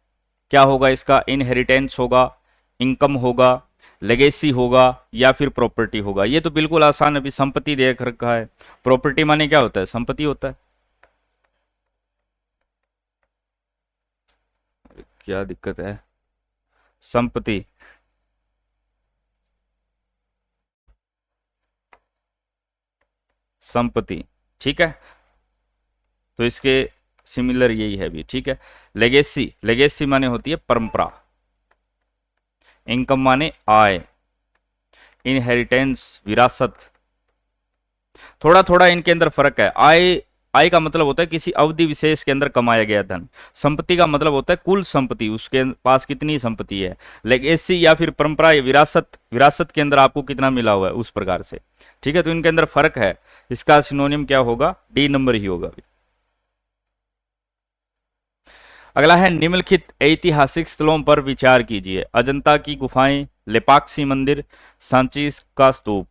Speaker 2: क्या होगा इसका? इनहेरिटेंस होगा, इनकम होगा, लेगेसी होगा या फिर प्रॉपर्टी होगा। ये तो बिल्कुल आसान, अभी संपत्ति देख रखा है। प्रॉपर्टी माने क्या होता है? संपत्ति होता है। क्या दिक्कत है? संपत्ति, संपत्ति, ठीक है, तो इसके सिमिलर यही है भी, ठीक है। लेगेसी, लेगेसी माने होती है परंपरा। इनकम माने आय। इनहेरिटेंस विरासत। थोड़ा थोड़ा इनके अंदर फर्क है। आय, आय का मतलब होता है किसी अवधि विशेष के अंदर कमाया गया धन। संपत्ति का मतलब होता है कुल संपत्ति, उसके पास कितनी संपत्ति है। लेगेसी या फिर परंपरा या विरासत, विरासत के अंदर आपको कितना मिला हुआ है उस प्रकार से, ठीक है, तो इनके अंदर फर्क है। इसका सिनोनियम क्या होगा? डी नंबर ही होगा। अगला है निम्नलिखित ऐतिहासिक स्थलों पर विचार कीजिए। अजंता की गुफाएं, लेपाक्षी मंदिर, सांची का स्तूप।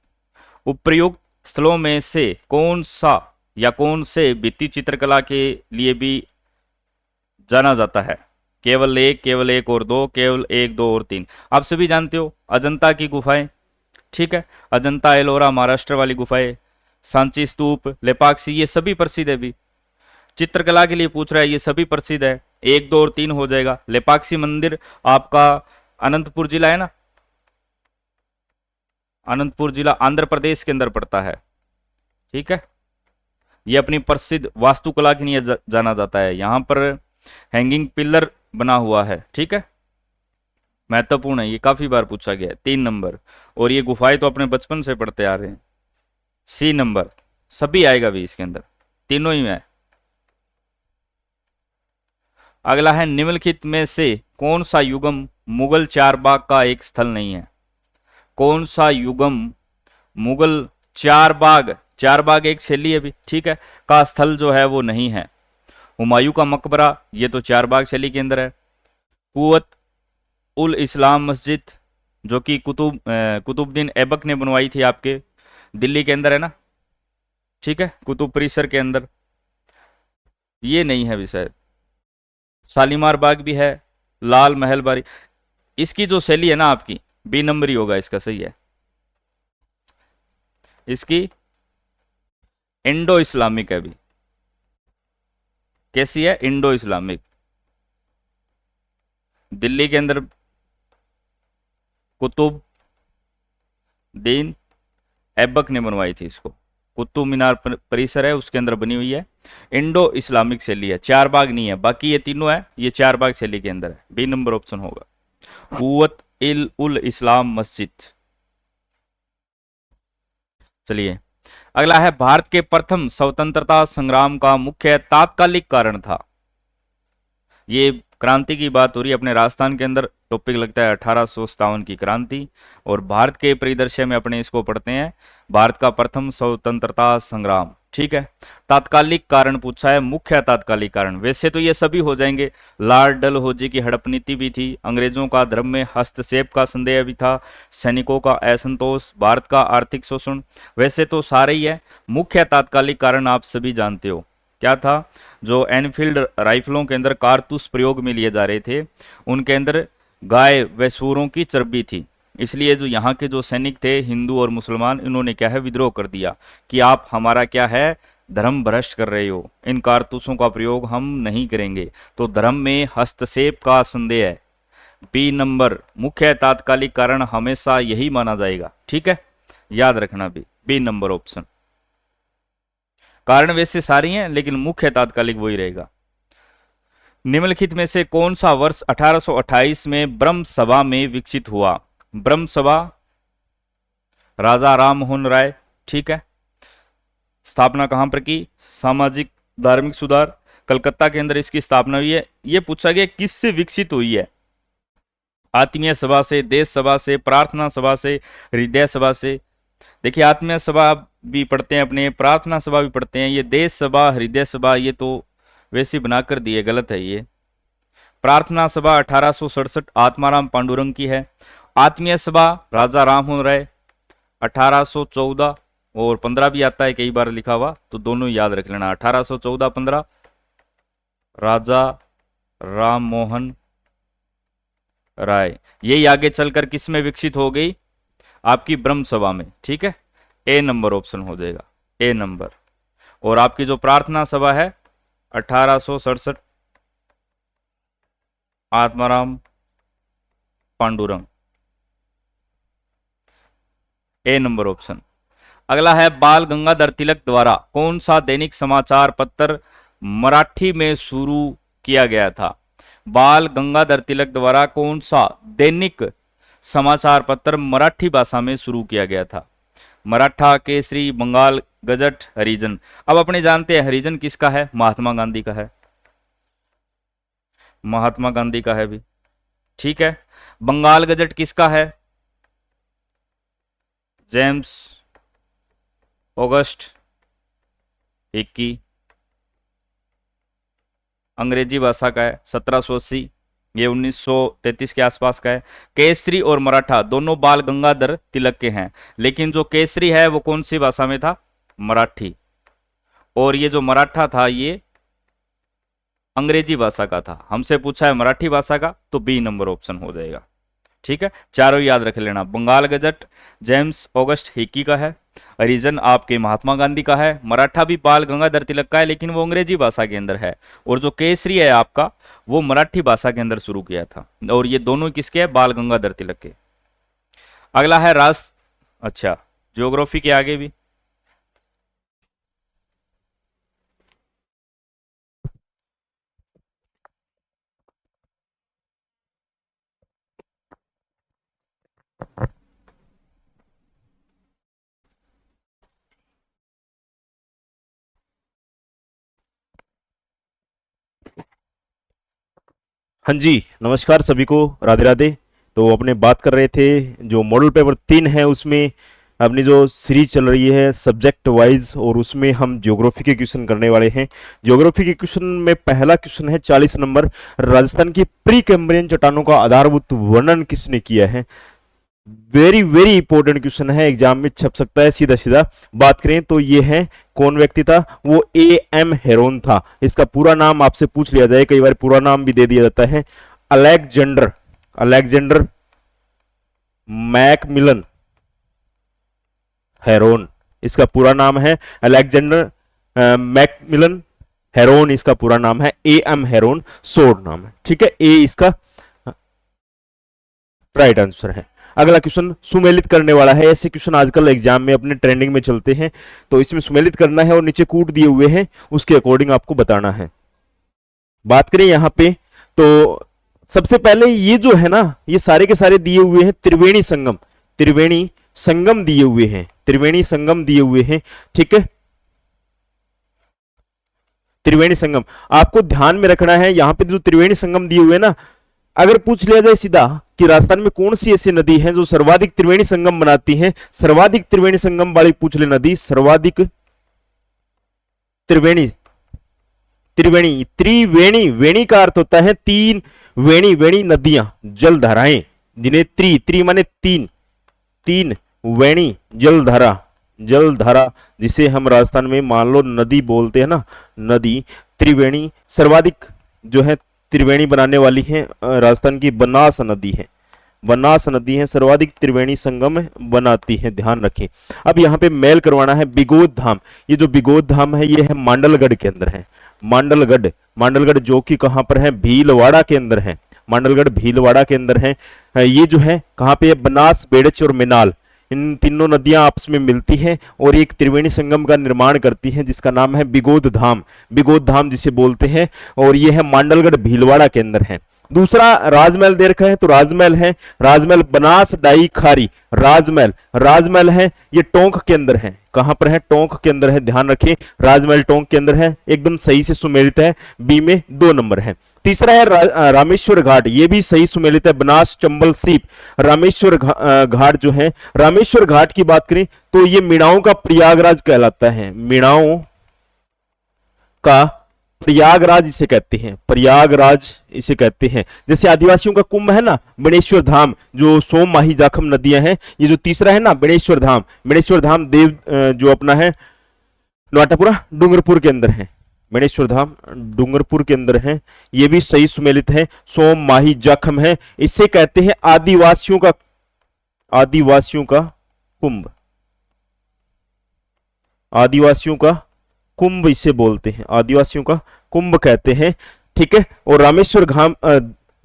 Speaker 2: उपर्युक्त स्थलों में से कौन सा या कौन से भित्ति चित्रकला के लिए भी जाना जाता है? केवल एक और दो, केवल एक, दो और तीन। आप सभी जानते हो अजंता की गुफाएं, ठीक है, अजंता एलोरा महाराष्ट्र वाली गुफाएं, सांची स्तूप, लेपाक्षी, ये सभी प्रसिद्ध है भी। चित्रकला के लिए पूछ रहा है, ये सभी प्रसिद्ध है। एक, दो और तीन हो जाएगा। लेपाक्षी मंदिर आपका अनंतपुर जिला है ना, अनंतपुर जिला आंध्र प्रदेश के अंदर पड़ता है, ठीक है। ये अपनी प्रसिद्ध वास्तुकला के लिए जाना जाता है। यहां पर हैंगिंग पिलर बना हुआ है, ठीक है, महत्वपूर्ण है, ये काफी बार पूछा गया है। 3 नंबर। और ये गुफाएं तो अपने बचपन से पढ़ते आ रहे हैं। सी नंबर, सभी आएगा भी इसके अंदर, तीनों ही में। अगला है निम्नलिखित में से कौन सा युगम मुगल चारबाग का एक स्थल नहीं है? कौन सा युगम मुगल चारबाग, चारबाग एक शैली है भी, ठीक है, का स्थल जो है वो नहीं है? हुमायूं का मकबरा, ये तो चारबाग शैली के अंदर है। कुवत उल इस्लाम मस्जिद, जो कि कुतुबुद्दीन ऐबक ने बनवाई थी, आपके दिल्ली के अंदर है ना, ठीक है, कुतुब परिसर के अंदर, ये नहीं है भी शायद। शालीमार बाग भी है, लाल महल बारी, इसकी जो शैली है ना आपकी, बी नंबर ही होगा इसका, सही है। इसकी इंडो इस्लामिक है भी। कैसी है? Indo Islamic. दिल्ली के अंदर कुतुबुद्दीन ऐबक ने बनवाई थी इसको। कुतुब मीनार परिसर है उसके अंदर बनी हुई है, इंडो इस्लामिक शैली है, चार बाग नहीं है। बाकी ये तीनों है, ये चार बाग शैली के अंदर है। बी नंबर ऑप्शन होगा, कुव्वत उल इस्लाम मस्जिद। चलिए अगला है, भारत के प्रथम स्वतंत्रता संग्राम का मुख्य तात्कालिक कारण था। ये क्रांति की बात हो रही है, अपने राजस्थान के अंदर टॉपिक लगता है 1857 की क्रांति, और भारत के परिदृश्य में अपने इसको पढ़ते हैं, भारत का प्रथम स्वतंत्रता संग्राम, ठीक है। तात्कालिक कारण पूछा है, मुख्य तात्कालिक कारण, वैसे तो ये सभी हो जाएंगे। लॉर्ड डलहौजी की हड़प नीति भी थी, अंग्रेजों का धर्म में हस्तक्षेप का संदेह भी था, सैनिकों का असंतोष, भारत का आर्थिक शोषण, वैसे तो सारे ही है। मुख्य तात्कालिक कारण आप सभी जानते हो क्या था? जो एनफील्ड राइफलों के अंदर कारतूस प्रयोग में लिए जा रहे थे, उनके अंदर गाय व सूरों की चर्बी थी, इसलिए जो यहाँ के जो सैनिक थे हिंदू और मुसलमान, इन्होंने क्या है, विद्रोह कर दिया कि आप हमारा क्या है, धर्म भ्रष्ट कर रहे हो, इन कारतूसों का प्रयोग हम नहीं करेंगे। तो धर्म में हस्तक्षेप का संदेह है। बी नंबर, मुख्य तात्कालिक कारण हमेशा यही माना जाएगा, ठीक है, याद रखना भी, बी नंबर ऑप्शन। कारण वैसे सारी हैं लेकिन मुख्य तात्कालिक वही रहेगा। निम्नलिखित में से कौन सा वर्ष 1828 में ब्रह्म सभा में विकसित हुआ? ब्रह्म सभा, राजा राम मोहन राय, ठीक है। स्थापना कहां पर की? सामाजिक धार्मिक सुधार, कलकत्ता के अंदर इसकी स्थापना हुई है। यह पूछा गया किससे विकसित हुई है? आत्मीय सभा से, देश सभा से, प्रार्थना सभा से, हृदय सभा से। देखिए आत्मीय सभा भी पढ़ते हैं अपने, प्रार्थना सभा भी पढ़ते हैं, ये देश सभा, हृदय सभा ये तो वैसे बनाकर दिए, गलत है ये। प्रार्थना सभा 1867 आत्माराम पांडुरंग की है। आत्मीय सभा राजा राम मोहन राय 1814 और 15 भी आता है कई बार लिखा हुआ, तो दोनों याद रख लेना। 1814-15 राजा राम मोहन राय। यही आगे चलकर किस में विकसित हो गई? आपकी ब्रह्म सभा में, ठीक है। ए नंबर ऑप्शन हो जाएगा, ए नंबर। और आपकी जो प्रार्थना सभा है 1867 आत्माराम पांडुरंग, ए नंबर ऑप्शन। अगला है बाल गंगाधर तिलक द्वारा कौन सा दैनिक समाचार पत्र मराठी में शुरू किया गया था? बाल गंगाधर तिलक द्वारा कौन सा दैनिक समाचार पत्र मराठी भाषा में शुरू किया गया था? मराठा, केसरी, बंगाल गजट, हरिजन। अब अपने जानते हैं हरिजन किसका है? महात्मा गांधी का है, महात्मा गांधी का है भी, ठीक है। बंगाल गजट किसका है? जेम्स ऑगस्ट हिक्की, अंग्रेजी भाषा का है, 1780, ये 1933 के आसपास का है। केसरी और मराठा दोनों बाल गंगाधर तिलक के हैं, लेकिन जो केसरी है वो कौन सी भाषा में था? मराठी। और ये जो मराठा था ये अंग्रेजी भाषा का था। हमसे पूछा है मराठी भाषा का, तो बी नंबर ऑप्शन हो जाएगा, ठीक है। चारों याद रख लेना। Bengal Gazette James August Hicky का है, हरिजन आपके महात्मा गांधी का है, मराठा भी बाल गंगाधर तिलक का है लेकिन वो अंग्रेजी भाषा के अंदर है, और जो केसरी है आपका वो मराठी भाषा के अंदर शुरू किया था। और ये दोनों किसके हैं? बाल गंगाधर तिलक के। अगला है अच्छा ज्योग्राफी के आगे भी
Speaker 3: हाँ जी, नमस्कार सभी को, राधे राधे। तो अपने बात कर रहे थे जो मॉडल पेपर 3 है उसमें अपनी जो सीरीज चल रही है सब्जेक्ट वाइज, और उसमें हम ज्योग्राफी के क्वेश्चन करने वाले हैं। ज्योग्राफी के क्वेश्चन में पहला क्वेश्चन है 40 नंबर, राजस्थान की प्री कैम्ब्रियन चट्टानों का आधारभूत वर्णन किसने किया है? वेरी वेरी इंपॉर्टेंट क्वेश्चन है, एग्जाम में छप सकता है। सीधा सीधा बात करें तो ये है, कौन व्यक्ति था? वो A.M. हेरोन था। इसका पूरा नाम आपसे पूछ लिया जाए, कई बार पूरा नाम भी दे दिया जाता है, अलेक्जेंडर मैकमिलन हेरोन। इसका पूरा नाम है अलेक्जेंडर मैकमिलन हेरोन, इसका पूरा नाम है। A.M. हेरोन शॉर्ट नाम है, ठीक है। ए इसका राइट आंसर है। अगला क्वेश्चन सुमेलित करने वाला है। ऐसे क्वेश्चन आजकल एग्जाम में अपने ट्रेंडिंग में चलते हैं, तो इसमें सुमेलित करना है और नीचे कूट दिए हुए हैं, उसके अकॉर्डिंग आपको बताना है। बात करें यहां पे तो सबसे पहले ये जो है ना, ये सारे के सारे दिए हुए हैं त्रिवेणी संगम दिए हुए हैं, त्रिवेणी संगम दिए हुए हैं, ठीक है। त्रिवेणी संगम आपको ध्यान में रखना है। यहां पे जो त्रिवेणी संगम दिए हुए हैं ना, अगर पूछ लिया जाए सीधा कि राजस्थान में कौन सी ऐसी नदी है जो सर्वाधिक त्रिवेणी संगम बनाती है, सर्वाधिक त्रिवेणी संगम वाली पूछ ले नदी, सर्वाधिक त्रिवेणी वेणी का अर्थ होता है तीन, वेणी नदियां, जलधाराएं, जिन्हें त्रि माने तीन वेणी जलधारा जिसे हम राजस्थान में मान लो नदी बोलते हैं ना, नदी त्रिवेणी। सर्वाधिक जो है त्रिवेणी बनाने वाली है राजस्थान की बनास नदी है, सर्वाधिक त्रिवेणी संगम बनाती है, ध्यान रखें। अब यहाँ पे मेल करवाना है बिगोद धाम। ये जो बिगोद धाम है ये है मांडलगढ़ के अंदर है, मांडलगढ़ जो कि कहां पर है? भीलवाड़ा के अंदर है, मांडलगढ़ भीलवाड़ा के अंदर है। ये जो है कहां पे? बनास, बेड़च और मिनाल, इन तीनों नदियां आपस में मिलती हैं और एक त्रिवेणी संगम का निर्माण करती हैं जिसका नाम है बिगोद धाम, बिगोद धाम जिसे बोलते हैं, और ये है मांडलगढ़ भीलवाड़ा के अंदर है। दूसरा राजमहल दे रखा है, तो राजमहल है, राजमहल बनास डाई खारी राजमहल, राजमहल है, ये टोंक के अंदर है। कहां पर है? टोंक के अंदर है, ध्यान रखें, राजमहल टोंक के अंदर है, एकदम सही से सुमेलित है, बी में 2 नंबर है। तीसरा है रामेश्वर घाट, ये भी सही सुमेलित है, बनास चंबल सीप, रामेश्वर घाट जो है, रामेश्वर घाट की बात करें तो ये मीणाओं का प्रयागराज कहलाता है, मीणाओं का प्रयागराज इसे कहते हैं, प्रयागराज इसे कहते हैं। जैसे आदिवासियों का कुंभ है ना, बेणेश्वर धाम, जो सोम माही जाखम नदियां हैं, ये जो तीसरा है ना बेणेश्वर धाम, बेणेश्वर धाम देव जो अपना है नवाटापुरा डूंगरपुर के अंदर है, बेणेश्वर धाम डूंगरपुर के अंदर है, ये भी सही सुमेलित है, सोम माही जाखम है, इसे कहते हैं आदिवासियों का कुंभ, आदिवासियों का कुंभ इसे बोलते हैं, आदिवासियों का कुंभ कहते हैं, ठीक है। और रामेश्वर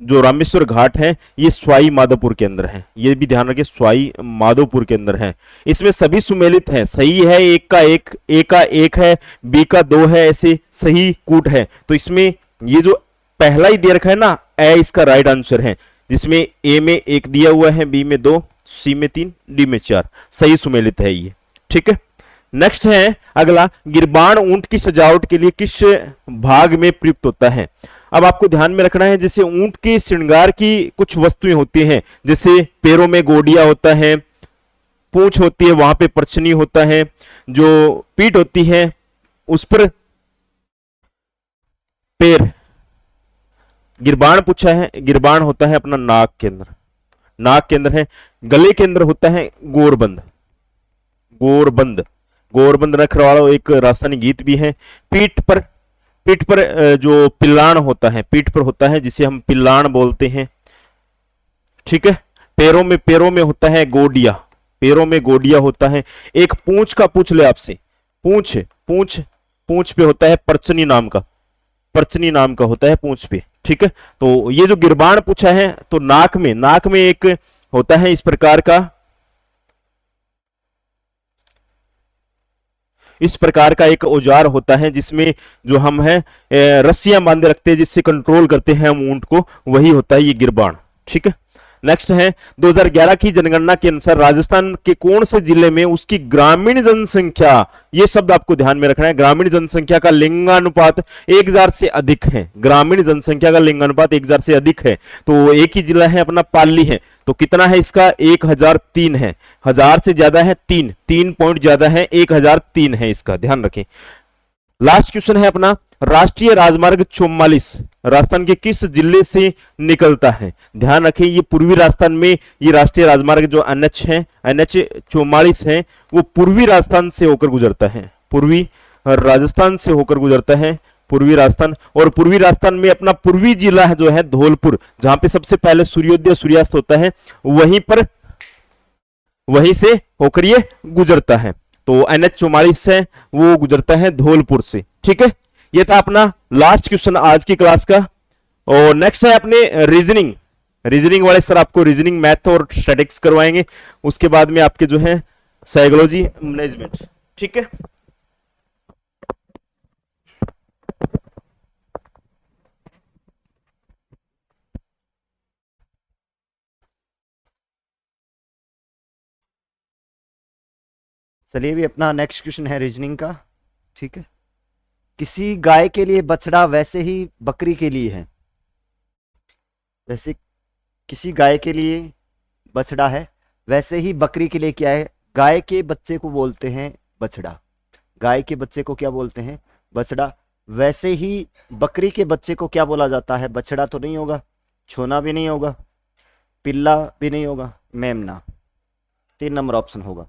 Speaker 3: जो रामेश्वर घाट है ये स्वाई माधोपुर के अंदर है, ये भी ध्यान रखिए, स्वाई माधोपुर के अंदर है। इसमें सभी सुमेलित है, सही है, एक का एक, ए का एक है, बी का 2 है, ऐसे सही कूट है। तो इसमें ये जो पहला ही दे रखा है ना, ए इसका राइट आंसर है, जिसमें ए में 1 दिया हुआ है, बी में 2, सी में 3, डी में 4, सही सुमेलित है ये, ठीक है। नेक्स्ट है अगला, गिरबान ऊंट की सजावट के लिए किस भाग में प्रयुक्त होता है? अब आपको ध्यान में रखना है, जैसे ऊंट के श्रृंगार की कुछ वस्तुएं होती हैं, जैसे पैरों में गोडिया होता है, पूंछ होती है, वहां पे परछनी होता है, जो पीठ होती है उस पर पैर, गिरबान पूछा है, गिरबान होता है अपना नाक के अंदर, नाक के अंदर है, गले के अंदर होता है गोरबंद, गोरबंद, गोरबंद रखवाड़ा एक राजस्थानी गीत भी है। पीठ पर जो पिल्लाण होता है, पीठ पर होता है जिसे हम पिल्लाण बोलते हैं, ठीक है। पैरों में होता है गोडिया, पैरों में गोडिया होता है। एक पूंछ का पूछ ले आपसे, पूंछ पे होता है परचनी नाम का होता है पूंछ पे, ठीक है। तो ये जो गिरबान पूछा है, तो नाक में एक होता है इस प्रकार का एक औजार होता है, जिसमें जो हम है रस्सियां बांधे रखते हैं, जिससे कंट्रोल करते हैं हम ऊंट को, वही होता है ये गिरबान, ठीक है। नेक्स्ट है 2011 की जनगणना के अनुसार राजस्थान के कौन से जिले में उसकी ग्रामीण जनसंख्या, ये शब्द आपको ध्यान में रखना है, ग्रामीण जनसंख्या का लिंगानुपात 1000 से अधिक है, ग्रामीण जनसंख्या का लिंगानुपात 1000 से अधिक है। तो एक ही जिला है अपना पाली है, तो कितना है इसका? 1003 है, 1000 से ज्यादा है 3 पॉइंट ज्यादा है, 1003 है इसका, ध्यान रखें। लास्ट क्वेश्चन है अपना, राष्ट्रीय राजमार्ग 44 राजस्थान के किस जिले से निकलता है? ध्यान रखें, ये पूर्वी राजस्थान में ये राष्ट्रीय राजमार्ग जो NH है, NH 44 है, वो पूर्वी राजस्थान से होकर गुजरता है, पूर्वी राजस्थान से होकर गुजरता है, पूर्वी राजस्थान। और पूर्वी राजस्थान में अपना पूर्वी जिला है जो है धौलपुर, जहां पे सबसे पहले सूर्योदय सूर्यास्त होता है, वहीं से होकर ये गुजरता है। तो NH 44 है, वो गुजरता है धौलपुर से, ठीक है। ये था अपना लास्ट क्वेश्चन आज की क्लास का। और नेक्स्ट है अपने रीजनिंग वाले सर आपको रीजनिंग, मैथ और स्टैटिक्स करवाएंगे, उसके बाद में आपके जो है साइकोलॉजी मैनेजमेंट, ठीक है।
Speaker 4: चलिए भी अपना नेक्स्ट क्वेश्चन है रीजनिंग का, ठीक है। किसी गाय के लिए बछड़ा वैसे ही बकरी के लिए है, जैसे किसी गाय के लिए बछड़ा है वैसे ही बकरी के लिए क्या है? गाय के बच्चे को बोलते हैं बछड़ा, गाय के बच्चे को क्या बोलते हैं? बछड़ा। वैसे ही बकरी के बच्चे को क्या बोला जाता है? बछड़ा तो नहीं होगा, छोना भी नहीं होगा, पिल्ला भी नहीं होगा, मेमना। 3 नंबर ऑप्शन होगा।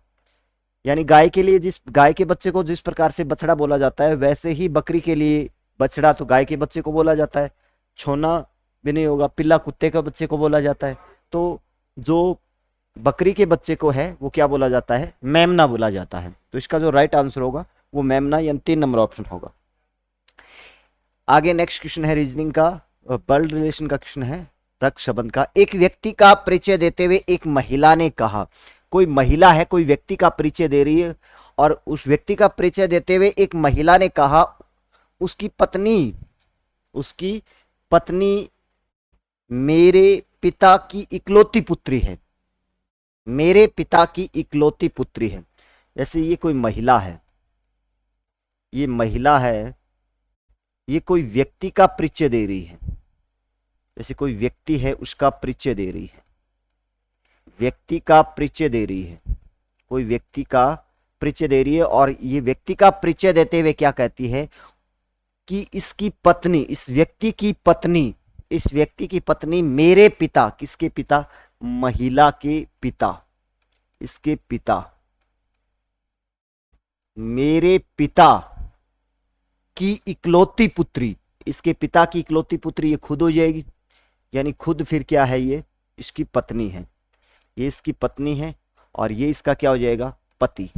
Speaker 4: यानी गाय के लिए गाय के बच्चे को जिस प्रकार से बछड़ा बोला जाता है, वैसे ही बकरी के लिए बछड़ा तो गाय के बच्चे को बोला जाता है, छोना भी नहीं होगा, पिल्ला कुत्ते के बच्चे को बोला जाता है। तो जो बकरी के बच्चे को है वो क्या बोला जाता है? मेमना बोला जाता है। तो इसका जो राइट आंसर होगा वो मेमना, यानी 3 नंबर ऑप्शन होगा। आगे नेक्स्ट क्वेश्चन है रीजनिंग का, वर्ल्ड रिलेशन का क्वेश्चन है, रक्त संबंध का। एक व्यक्ति का परिचय देते हुए एक महिला ने कहा, कोई महिला है, कोई व्यक्ति का परिचय दे रही है, और उस व्यक्ति का परिचय देते हुए एक महिला ने कहा उसकी पत्नी मेरे पिता की इकलौती पुत्री है, मेरे पिता की इकलौती पुत्री है। जैसे ये कोई महिला है, ये महिला है, ये कोई व्यक्ति का परिचय दे रही है। जैसे कोई व्यक्ति है, उसका परिचय दे रही है, व्यक्ति का परिचय दे रही है, कोई व्यक्ति का परिचय दे रही है, और ये व्यक्ति का परिचय देते हुए क्या कहती है कि इसकी पत्नी, इस व्यक्ति की पत्नी मेरे पिता, किसके पिता? महिला के पिता, इसके पिता, मेरे पिता की इकलौती पुत्री, इसके पिता की इकलौती पुत्री, ये खुद हो जाएगी, यानी खुद फिर क्या है, ये इसकी पत्नी है, ये इसकी पत्नी है, और ये इसका क्या हो जाएगा? पति।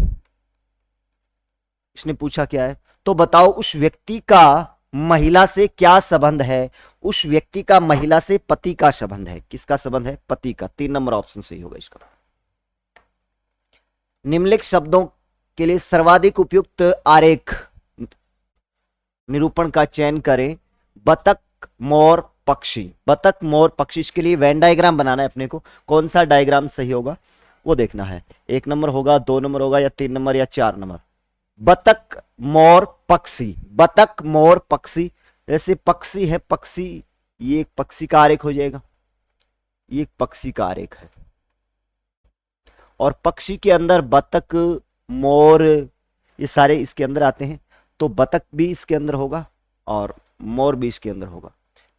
Speaker 4: इसने पूछा क्या है, तो बताओ उस व्यक्ति का महिला से क्या संबंध है? उस व्यक्ति का महिला से पति का संबंध है। किसका संबंध है? पति का। 3 नंबर ऑप्शन सही होगा इसका। निम्नलिखित शब्दों के लिए सर्वाधिक उपयुक्त आरेख निरूपण का चयन करें। बतख, मोर, पक्षी। बतख, मोर, पक्षी, इसके लिए वेन डायग्राम बनाना है अपने को। कौन सा डायग्राम सही होगा वो देखना है। 1 नंबर होगा, 2 नंबर होगा, या 3 नंबर, या 4 नंबर। बतख, मोर, पक्षी। बतख, मोर, पक्षी। जैसे पक्षी है, पक्षी, ये एक पक्षी का आरेख हो जाएगा, ये एक पक्षी का आरेख है। और पक्षी के अंदर बतख, मोर, ये सारे इसके अंदर आते हैं, तो बतख भी इसके अंदर होगा और मोर भी इसके अंदर होगा।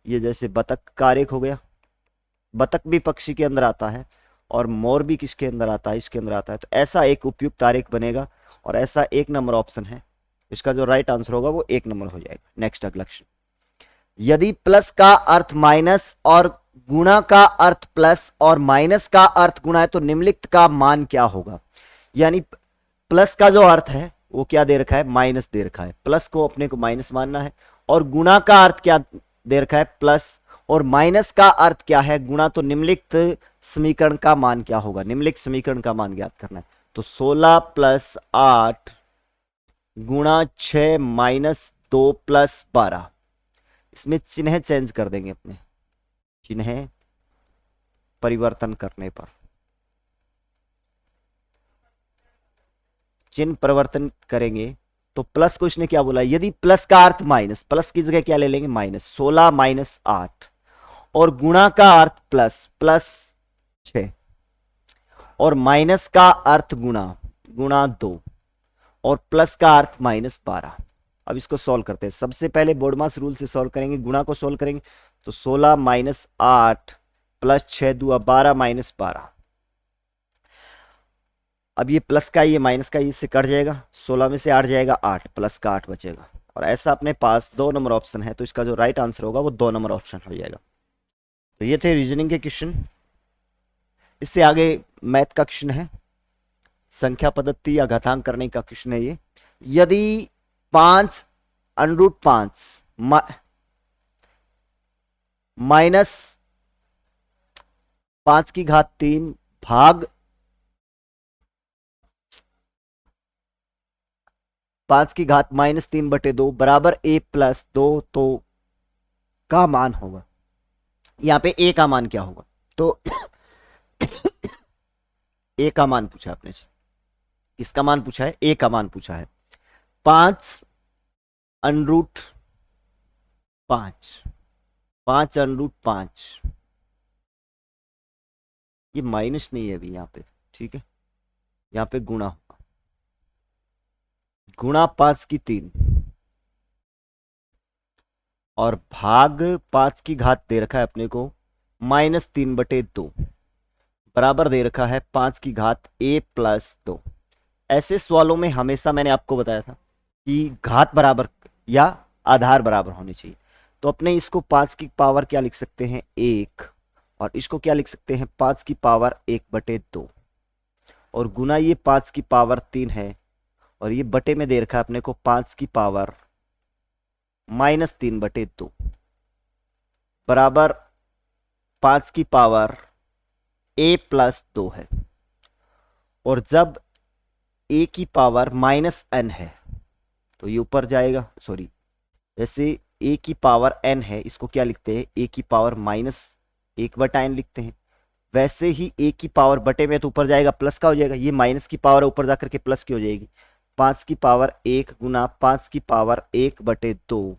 Speaker 4: ये जैसे बतख का आरेख हो गया, बतख भी पक्षी के अंदर आता है और मोर भी किसके अंदर आता है? इसके अंदर आता है। तो ऐसा एक उपयुक्त आरेख बनेगा, और ऐसा 1 नंबर ऑप्शन है। इसका जो राइट आंसर होगा वो 1 नंबर हो जाएगा। नेक्स्ट अगला क्वेश्चन, यदि प्लस का अर्थ माइनस और गुणा का अर्थ प्लस और माइनस का अर्थ गुणा है तो निम्नलिखित का मान क्या होगा? यानी प्लस का जो अर्थ है वो क्या दे रखा है? माइनस दे रखा है। प्लस को अपने को माइनस मानना है, और गुणा का अर्थ क्या दे रखा है? प्लस, और माइनस का अर्थ क्या है? गुणा। तो निम्नलिखित समीकरण का मान क्या होगा? निम्नलिखित समीकरण का मान ज्ञात करना है। तो 16 + 8 गुणा 6 - 2 + 12। इसमें चिन्ह चेंज कर देंगे, अपने चिन्ह परिवर्तन करने पर, चिन्ह परिवर्तन करेंगे तो प्लस को इसने क्या बोला? यदि प्लस का अर्थ माइनस, प्लस की जगह क्या ले लेंगे? माइनस। 16 - 8, और गुणा का अर्थ प्लस, +6, और माइनस का अर्थ गुणा 2, और प्लस का अर्थ -12। अब इसको सॉल्व करते हैं। सबसे पहले बोर्डमास रूल से सॉल्व करेंगे, गुणा को सॉल्व करेंगे। तो 16 - 8 + 6 × 2 = 12 - 12। अब ये प्लस का, ये माइनस का, इससे कट जाएगा। 16 में से 8 जाएगा 8, प्लस का 8 बचेगा। और ऐसा अपने पास 2 नंबर ऑप्शन है, तो इसका जो राइट आंसर होगा वो 2 नंबर ऑप्शन हो जाएगा। तो ये थे रीजनिंग के क्वेश्चन। इससे आगे मैथ का क्वेश्चन है, संख्या पद्धति या घातांक करने का क्वेश्चन है ये। यदि 5 √5 माइनस 5³ भाग 5³ -3/2 बराबर a + 2, तो का मान होगा? यहां पे a का मान क्या होगा? तो a का मान पूछा आपने, किसका मान पूछा है? a का मान पूछा है। 5 √5, 5 √5, ये माइनस नहीं है अभी यहाँ पे, ठीक है, यहाँ पे गुणा होगा। गुणा 5³ और भाग 5³ दे रखा है अपने को -3/2, बराबर दे रखा है 5³ a + 2। ऐसे सवालों में हमेशा मैंने आपको बताया था कि घात बराबर या आधार बराबर होने चाहिए। तो अपने इसको 5 की पावर क्या लिख सकते हैं? 1, और इसको क्या लिख सकते हैं? 5 की पावर 1/2, और गुना ये 5 की पावर 3 है, और ये बटे में दे रखा है अपने को 5 की पावर -3/2 बराबर 5 की पावर a + 2 है। और जब a की पावर -n है तो ये ऊपर जाएगा, सॉरी, जैसे a की पावर n है, इसको क्या लिखते हैं, a की पावर -1/n लिखते हैं। वैसे ही a की पावर बटे में तो ऊपर जाएगा प्लस का हो जाएगा, ये माइनस की पावर ऊपर जाकर के प्लस की हो जाएगी। 5 की पावर 1 गुना 5 की पावर 1/2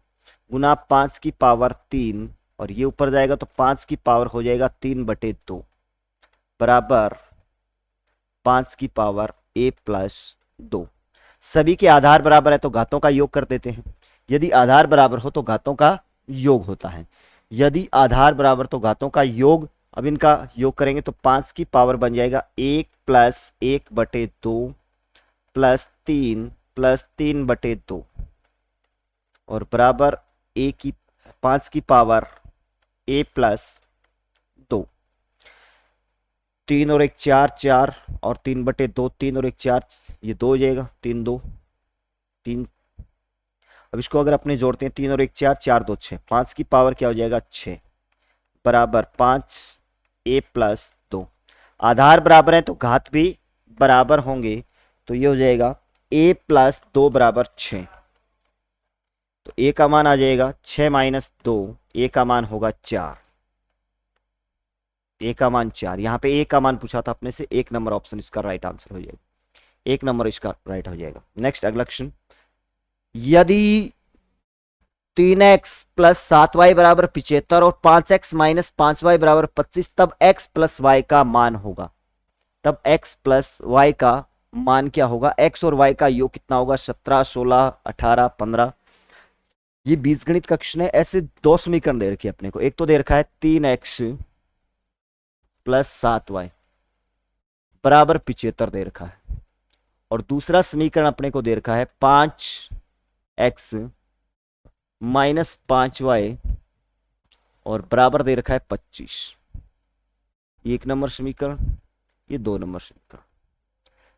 Speaker 4: गुना 5 की पावर 3, और ये ऊपर जाएगा तो 5 की पावर हो जाएगा 3/2 बराबर 5 की पावर a+2। सभी के आधार बराबर है तो घातों का योग कर देते हैं। यदि आधार बराबर हो तो घातों का योग होता है। यदि आधार बराबर तो घातों का योग, अब इनका योग करेंगे तो 5 की पावर बन जाएगा 1 + 1/2 + 3 + 3/2 और बराबर 5 की पावर a+2। 3 और 1 4, 4 और 3/2, 3 और 1 4, ये 2 हो जाएगा, 3 2 3। अब इसको अगर अपने जोड़ते हैं 3 और 1 4, 4 2 6, 5 की पावर क्या हो जाएगा 6 बराबर 5a+2। आधार बराबर है तो घात भी बराबर होंगे, तो ये हो जाएगा a+2 बराबर 6। तो a का मान आ जाएगा 6 - 2, a का मान होगा 4, a का मान 4। यहाँ पे a का मान पूछा था अपने से, 1 नंबर ऑप्शन इसका राइट आंसर हो जाएगा, 1 नंबर इसका राइट हो जाएगा। नेक्स्ट अगला क्वेश्चन, यदि 3x + 7y बराबर 75 और 5x - 5y बराबर 25, तब x + y का मान होगा। तब x + y का मान क्या होगा, x और y का योग कितना होगा, 17 16 18 15। ये बीजगणित का क्वेश्चन है। ऐसे दो समीकरण दे रखे अपने को, एक तो दे रखा है 3x + 7y बराबर 75 दे रखा है, और दूसरा समीकरण अपने को दे रखा है 5x - 5y और बराबर दे रखा है 25। ये 1 नंबर समीकरण, ये 2 नंबर समीकरण।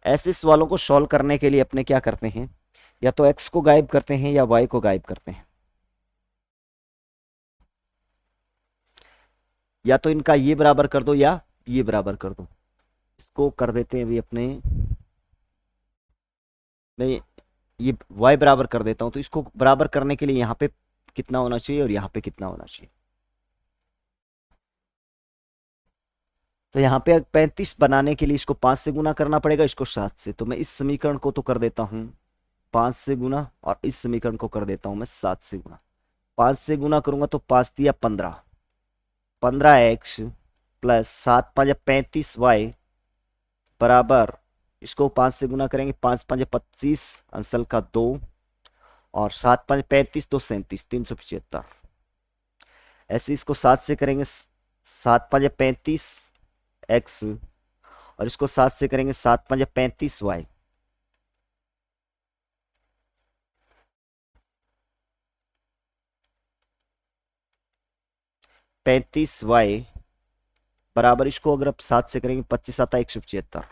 Speaker 4: ऐसे सवालों को सॉल्व करने के लिए अपने क्या करते हैं, या तो x को गायब करते हैं या y को गायब करते हैं, या तो इनका ये बराबर कर दो या ये बराबर कर दो। इसको कर देते हैं अभी अपने, मैं ये y बराबर कर देता हूं। तो इसको बराबर करने के लिए यहाँ पे कितना होना चाहिए और यहाँ पे कितना होना चाहिए। तो यहाँ पे 35 बनाने के लिए इसको 5 से गुना करना पड़ेगा, इसको 7 से। तो मैं इस समीकरण को तो कर देता हूँ 5 से गुना, और इस समीकरण को कर देता हूँ मैं 7 से गुना। 5 से गुना करूंगा तो 5 दिया 15, 15x + 7 5 35y बराबर, इसको 5 से गुना करेंगे, 5 5 25 अंसल का 2 और 7 5 35 2 37 375। ऐसे इसको 7 से करेंगे 7 5 35 x और इसको 7 से करेंगे 7 5 35 y। y बराबर, इसको अगर आप 7 से करेंगे 25 आता है 175।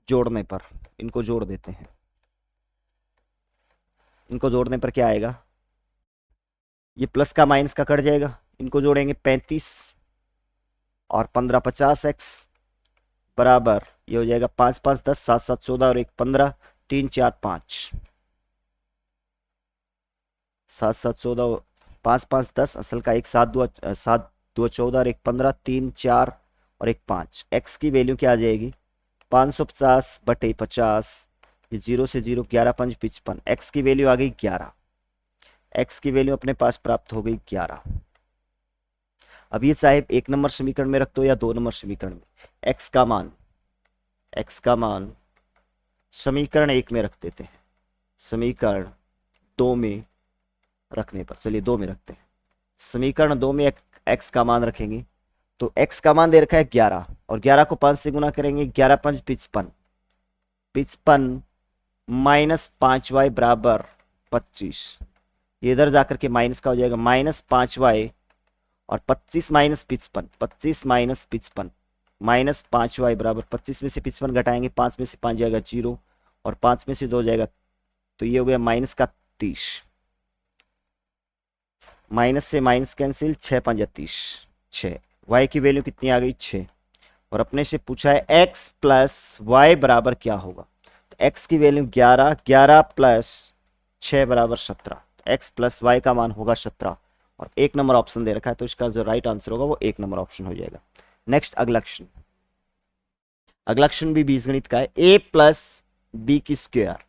Speaker 4: जोड़ने पर इनको जोड़ देते हैं, इनको जोड़ने पर क्या आएगा, ये प्लस का माइनस का कट जाएगा। इनको जोड़ेंगे 35 और 15 50x बराबर, ये हो जाएगा 5 5 10 7 7 14 और 1 15 3 4 5 7 7 14 5 5 10 असल का 1 7 2 14 और 1 15 3 4 और 1 5। x की वैल्यू क्या आ जाएगी, 550/50, ये 0 से 0 11 5 55। x की वैल्यू आ गई 11, x की वैल्यू अपने पास प्राप्त हो गई 11। अब ये चाहे 1 नंबर समीकरण में रख दो या 2 नंबर समीकरण में, x का मान समीकरण 1 में रख देते हैं, समीकरण 2 में रखने पर, चलिए 2 में रखते हैं। समीकरण 2 में x का मान रखेंगे तो x का मान दे रखा है 11, और 11 को 5 से गुना करेंगे, 11 5 55, 55 - 5y बराबर 25। ये इधर जाकर के माइनस का हो जाएगा, -5y और 25 - 55, 25 - 55 -5y बराबर 25 में से 55 घटाएंगे, 5 में से 5 जाएगा 0 और 5 में से 2 जाएगा, तो ये हो गया -30। माइनस से माइनस कैंसिल, 6 5 30 6। y की वैल्यू कितनी आ गई 6। और अपने से पूछा है x प्लस वाई बराबर क्या होगा। तो x की वैल्यू 11, 11 प्लस 6 बराबर 17, तो x प्लस वाई का मान होगा 17 और 1 नंबर ऑप्शन दे रखा है, तो इसका जो राइट आंसर होगा वो 1 नंबर ऑप्शन हो जाएगा। नेक्स्ट अगला क्वेश्चन, अगला क्वेश्चन भी बीजगणित का है। a प्लस बी की स्क्वायर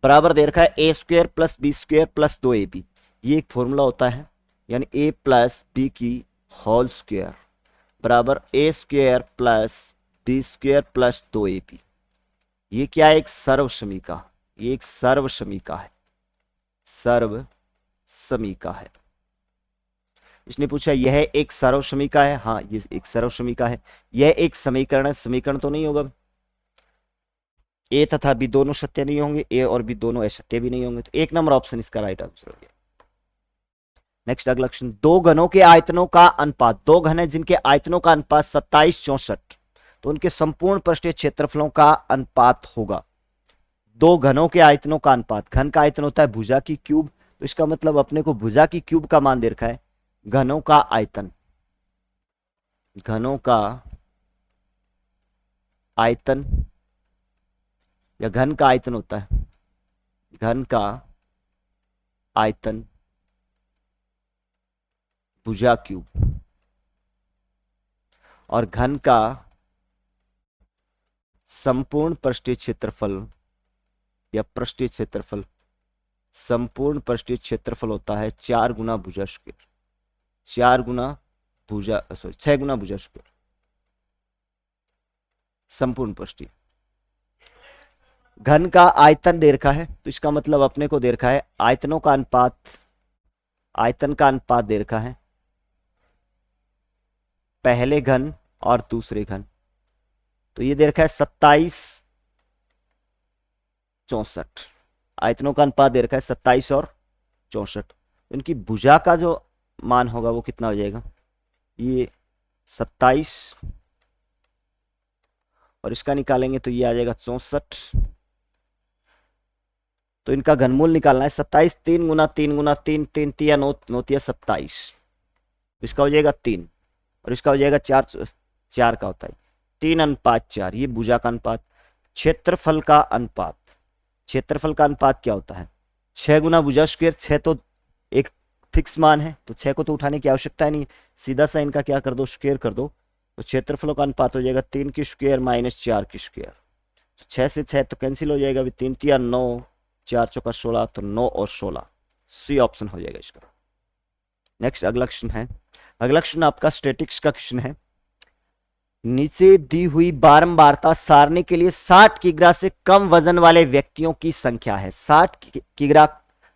Speaker 4: बराबर दे रखा है A square plus B square plus 2ab। ये एक फॉर्मूला होता है, यानी a प्लस बी की होल स्क्वायर बराबर A square plus B square plus 2ab। ये क्या है? एक सर्व समीका, ये एक सर्व समीका है, सर्व समीका है। इसने पूछा यह एक सर्व समीका है, हाँ ये एक सर्व समीका है। यह एक समीकरण है, समीकरण तो नहीं होगा, ए तथा बी दोनों सत्य नहीं होंगे, ए और बी दोनों असत्य भी नहीं होंगे, तो 1 नंबर ऑप्शन इसका राइट आंसर हो गया। नेक्स्ट अगला क्वेश्चन, दो घनों के आयतनों का अनुपात, दो घन है जिनके आयतनों का अनुपात 27, 64, तो उनके संपूर्ण पृष्ठीय क्षेत्रफलों का अनुपात होगा। दो घनों के आयतनों का अनुपात, घन का आयतन होता है भुजा की क्यूब, तो इसका मतलब अपने को भुजा की क्यूब का मान दे रखा है। घनों का आयतन, घनों का आयतन या घन का आयतन होता है, घन का आयतन भुजा क्यूब, और घन का संपूर्ण पृष्ठीय क्षेत्रफल या पृष्ठीय क्षेत्रफल, संपूर्ण पृष्ठीय क्षेत्रफल होता है 4 गुना भुजा स्क्वायर, 4 गुना भुजा, सॉरी 6 गुना भुजा स्क्वायर संपूर्ण पृष्ठीय। घन का आयतन दे रखा है, तो इसका मतलब अपने को दे रखा है आयतनों का अनुपात, आयतन का अनुपात दे रखा है पहले घन और दूसरे घन, तो ये दे रखा है 27, 64। आयतनों का अनुपात दे रखा है 27 और 64, इनकी भुजा का जो मान होगा वो कितना हो जाएगा, ये 27 और इसका निकालेंगे तो ये आ जाएगा 64, तो इनका घनमूल निकालना है 27, 3 गुना 3 गुना 3, 3 तिया 9, 9 तिया 27, इसका हो जाएगा 3 और इसका हो जाएगा 4, 4 का होता है 3 अनुपात 4, ये भुजा का अनुपात। क्षेत्रफल का अनुपात, क्षेत्रफल का अनुपात क्या होता है 6 गुना भुजा स्क्वायर, 6 तो एक फिक्स मान है, तो 6 को तो उठाने की आवश्यकता है नहीं, सीधा सा इनका क्या कर दो, स्क्वायर कर दो, तो क्षेत्रफलों का अनुपात हो जाएगा 3 की स्क्वायर माइनस 4 की स्क्वायर, 6 से 6 तो कैंसिल हो जाएगा, 3 तिया 9, 4 चौका 16, तो 9 और 16, सी ऑप्शन हो जाएगा इसका। नेक्स्ट अगला क्वेश्चन है, अगला क्वेश्चन आपका स्टैटिक्स का क्वेश्चन है। नीचे दी हुई बारंबारता सारणी के लिए 60 किग्रा से कम वजन वाले व्यक्तियों की संख्या है। 60 किग्रा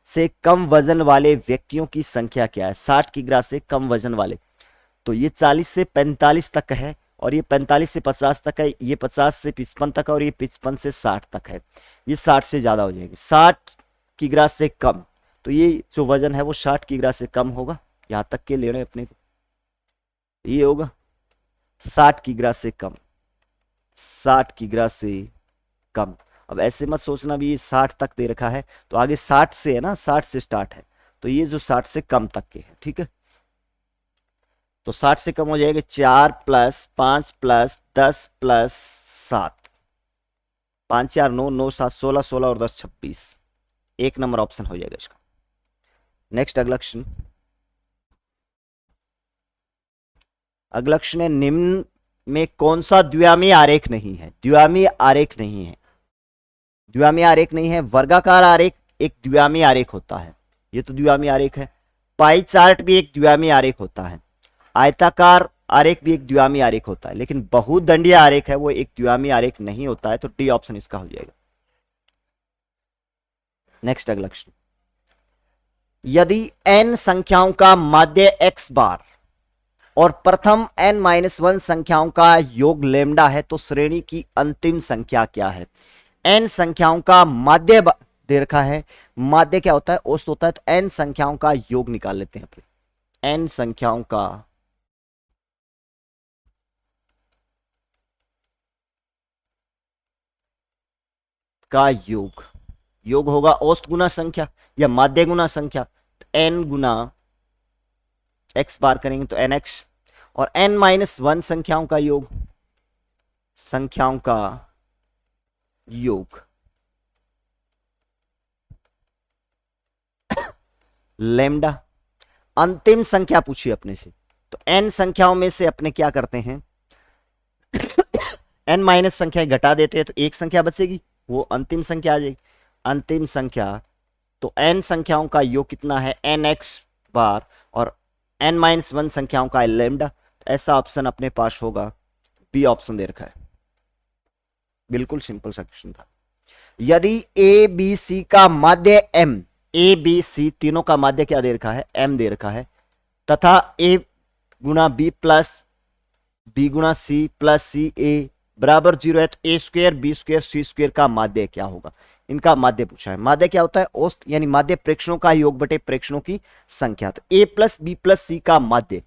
Speaker 4: से कम वजन वाले व्यक्तियों की संख्या क्या है? 60 किग्रा से कम वजन वाले, तो ये 40 से 45 तक है और ये 45 से 50 तक है, ये 50 से 55 तक है और ये 55 से 60 तक है। ये 60 से ज्यादा हो जाएगी। 60 किग्रा से कम, तो ये जो वजन है वो 60 किग्रा से कम होगा, यहां तक के लेने अपने को, ये होगा 60 किग्रा से कम, 60 किग्रा से कम। अब ऐसे मत सोचना भी ये 60 तक दे रखा है तो आगे 60 से है ना, 60 से स्टार्ट है, तो ये जो 60 से कम तक के है, ठीक है, तो 60 से कम हो जाएगा 4 प्लस 5 प्लस 10 प्लस 7, 5 4 9, 9 7 16, 16 और 10 26, 1 नंबर ऑप्शन हो जाएगा इसका। नेक्स्ट अगला क्वेश्चन, अगला क्वेश्चन है निम्न में कौन सा द्विआमीय आरेख नहीं है? द्विआमीय आरेख नहीं है, द्विआमीय आरेख नहीं है। वर्गाकार आरेख एक द्विआमीय आरेख होता है, ये तो द्विआमीय आरेख है। पाई चार्ट भी एक द्विआमीय आरेख होता है। आयताकार आरेख भी एक द्विआमीय आरेख होता है, लेकिन बहुदंडीय आरेख है वो एक द्विआमीय आरेख नहीं होता है, तो डी ऑप्शन इसका हो जाएगा। नेक्स्ट अगला क्वेश्चन, यदि n संख्याओं का माध्य x बार और प्रथम n-1 संख्याओं का योग लेमडा है तो श्रेणी की अंतिम संख्या क्या है? n संख्याओं का माध्य दे रखा है, माध्य क्या होता है? औसत होता है, तो n संख्याओं का योग निकाल लेते हैं अपने। n संख्याओं का योग, योग होगा औसत गुना संख्या या माध्य गुना संख्या, तो n गुना x बार करेंगे तो nx, और n-1 संख्याओं का योग, संख्याओं का योग लैम्डा। अंतिम संख्या पूछी अपने से, तो n संख्याओं में से अपने क्या करते हैं, n माइनस संख्याएं घटा देते हैं, तो एक संख्या बचेगी, वो अंतिम संख्या आ जाएगी। अंतिम संख्या, तो n संख्याओं का योग कितना है, nx बार, और n माइनस 1 संख्याओं का है लैम्डा। ऐसा ऑप्शन अपने पास होगा, बी ऑप्शन दे रखा है। बिल्कुल सिंपल सा क्वेश्चन था। यदि ए बी सी का माध्य m, ए बी सी तीनों का माध्य क्या दे रखा है, m दे रखा है, तथा a गुना b प्लस b गुना c प्लस सी ए बराबर 0 है, तो A square B square C square का माध्य क्या होगा। इनका माध्य पूछा है। माध्य क्या होता है, औसत यानी माध्य प्रेक्षणों का योग बटे प्रेक्षणों की संख्या। तो a प्लस बी प्लस सी का माध्य,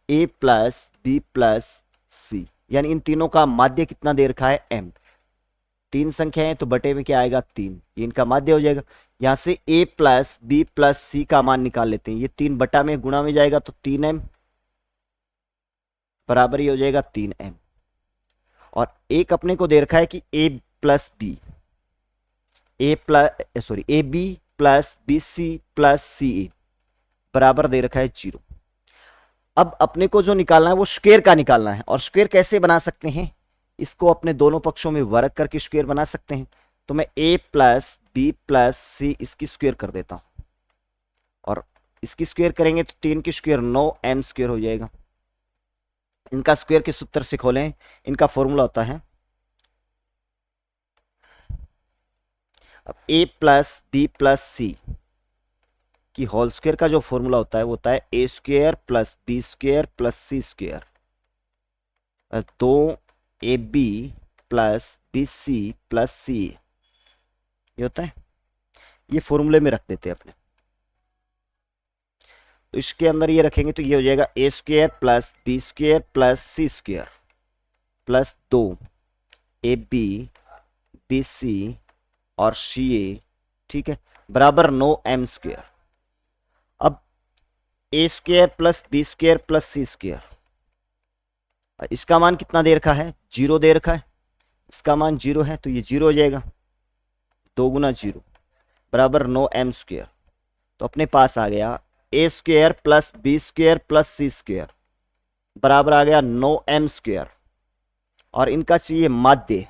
Speaker 4: a प्लस बी प्लस सी, यानी इन तीनों का माध्य कितना दे रखा है, m। तीन संख्याएं तो बटे में क्या आएगा, 3, ये इनका माध्य हो जाएगा। यहां से a प्लस बी प्लस सी का मान निकाल लेते हैं, ये 3 बटा में गुणा में जाएगा, तो 3m बराबर ही हो जाएगा 3m। और एक अपने को दे रखा है कि a plus B, A B plus B C plus C A बराबर दे रखा है 0। अब अपने को जो निकालना है वो स्क्वायर का निकालना है। और स्क्वायर कैसे बना सकते हैं, इसको अपने दोनों पक्षों में वर्ग करके स्क्वायर बना सकते हैं। तो मैं a प्लस बी प्लस सी इसकी स्क्वायर कर देता हूं, और इसकी स्क्वायर करेंगे तो 3 की स्क्वायर 9m स्क्वायर हो जाएगा। इनका स्क्वायर के सूत्र से खोलें, इनका फॉर्मूला होता है, अब a प्लस बी प्लस सी की होल स्क्वायर का जो फॉर्मूला होता है वो होता है A square plus B square plus C square, 2ab plus B C plus C, ये होता है। ये फॉर्मूले में रख देते हैं अपने, तो इसके अंदर ये रखेंगे तो ये हो जाएगा A square plus B square plus C square plus 2ab B C और सी ए, ठीक है, बराबर 9m स्क्वायर। अब A square plus B square plus C square, इसका मान कितना दे रखा है, 0 दे रखा है, इसका मान 0 है, तो ये 0 हो जाएगा, 2 गुना 0 बराबर 9m स्क्वायर। तो अपने पास आ गया A square plus B square plus C square बराबर आ गया 9m स्क्वायर। और इनका चाहिए माध्य,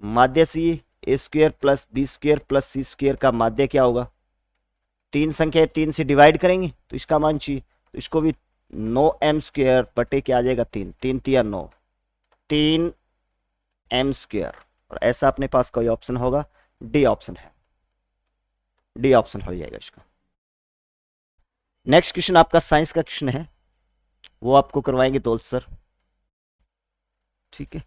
Speaker 4: माध्य चाहिए, A square plus B square plus C square का माध्य क्या होगा, 3 संख्या 3 से डिवाइड करेंगे तो इसका मान चाहिए, तो इसको भी 9m स्क्वायर बटे क्या आ जाएगा, 3, 3 तिया 9, 3m स्क्वायर। और ऐसा अपने पास कोई ऑप्शन होगा, डी ऑप्शन है, डी ऑप्शन हो जाएगा इसका। नेक्स्ट क्वेश्चन आपका साइंस का क्वेश्चन है, वो आपको करवाएंगे दोल सर, ठीक है।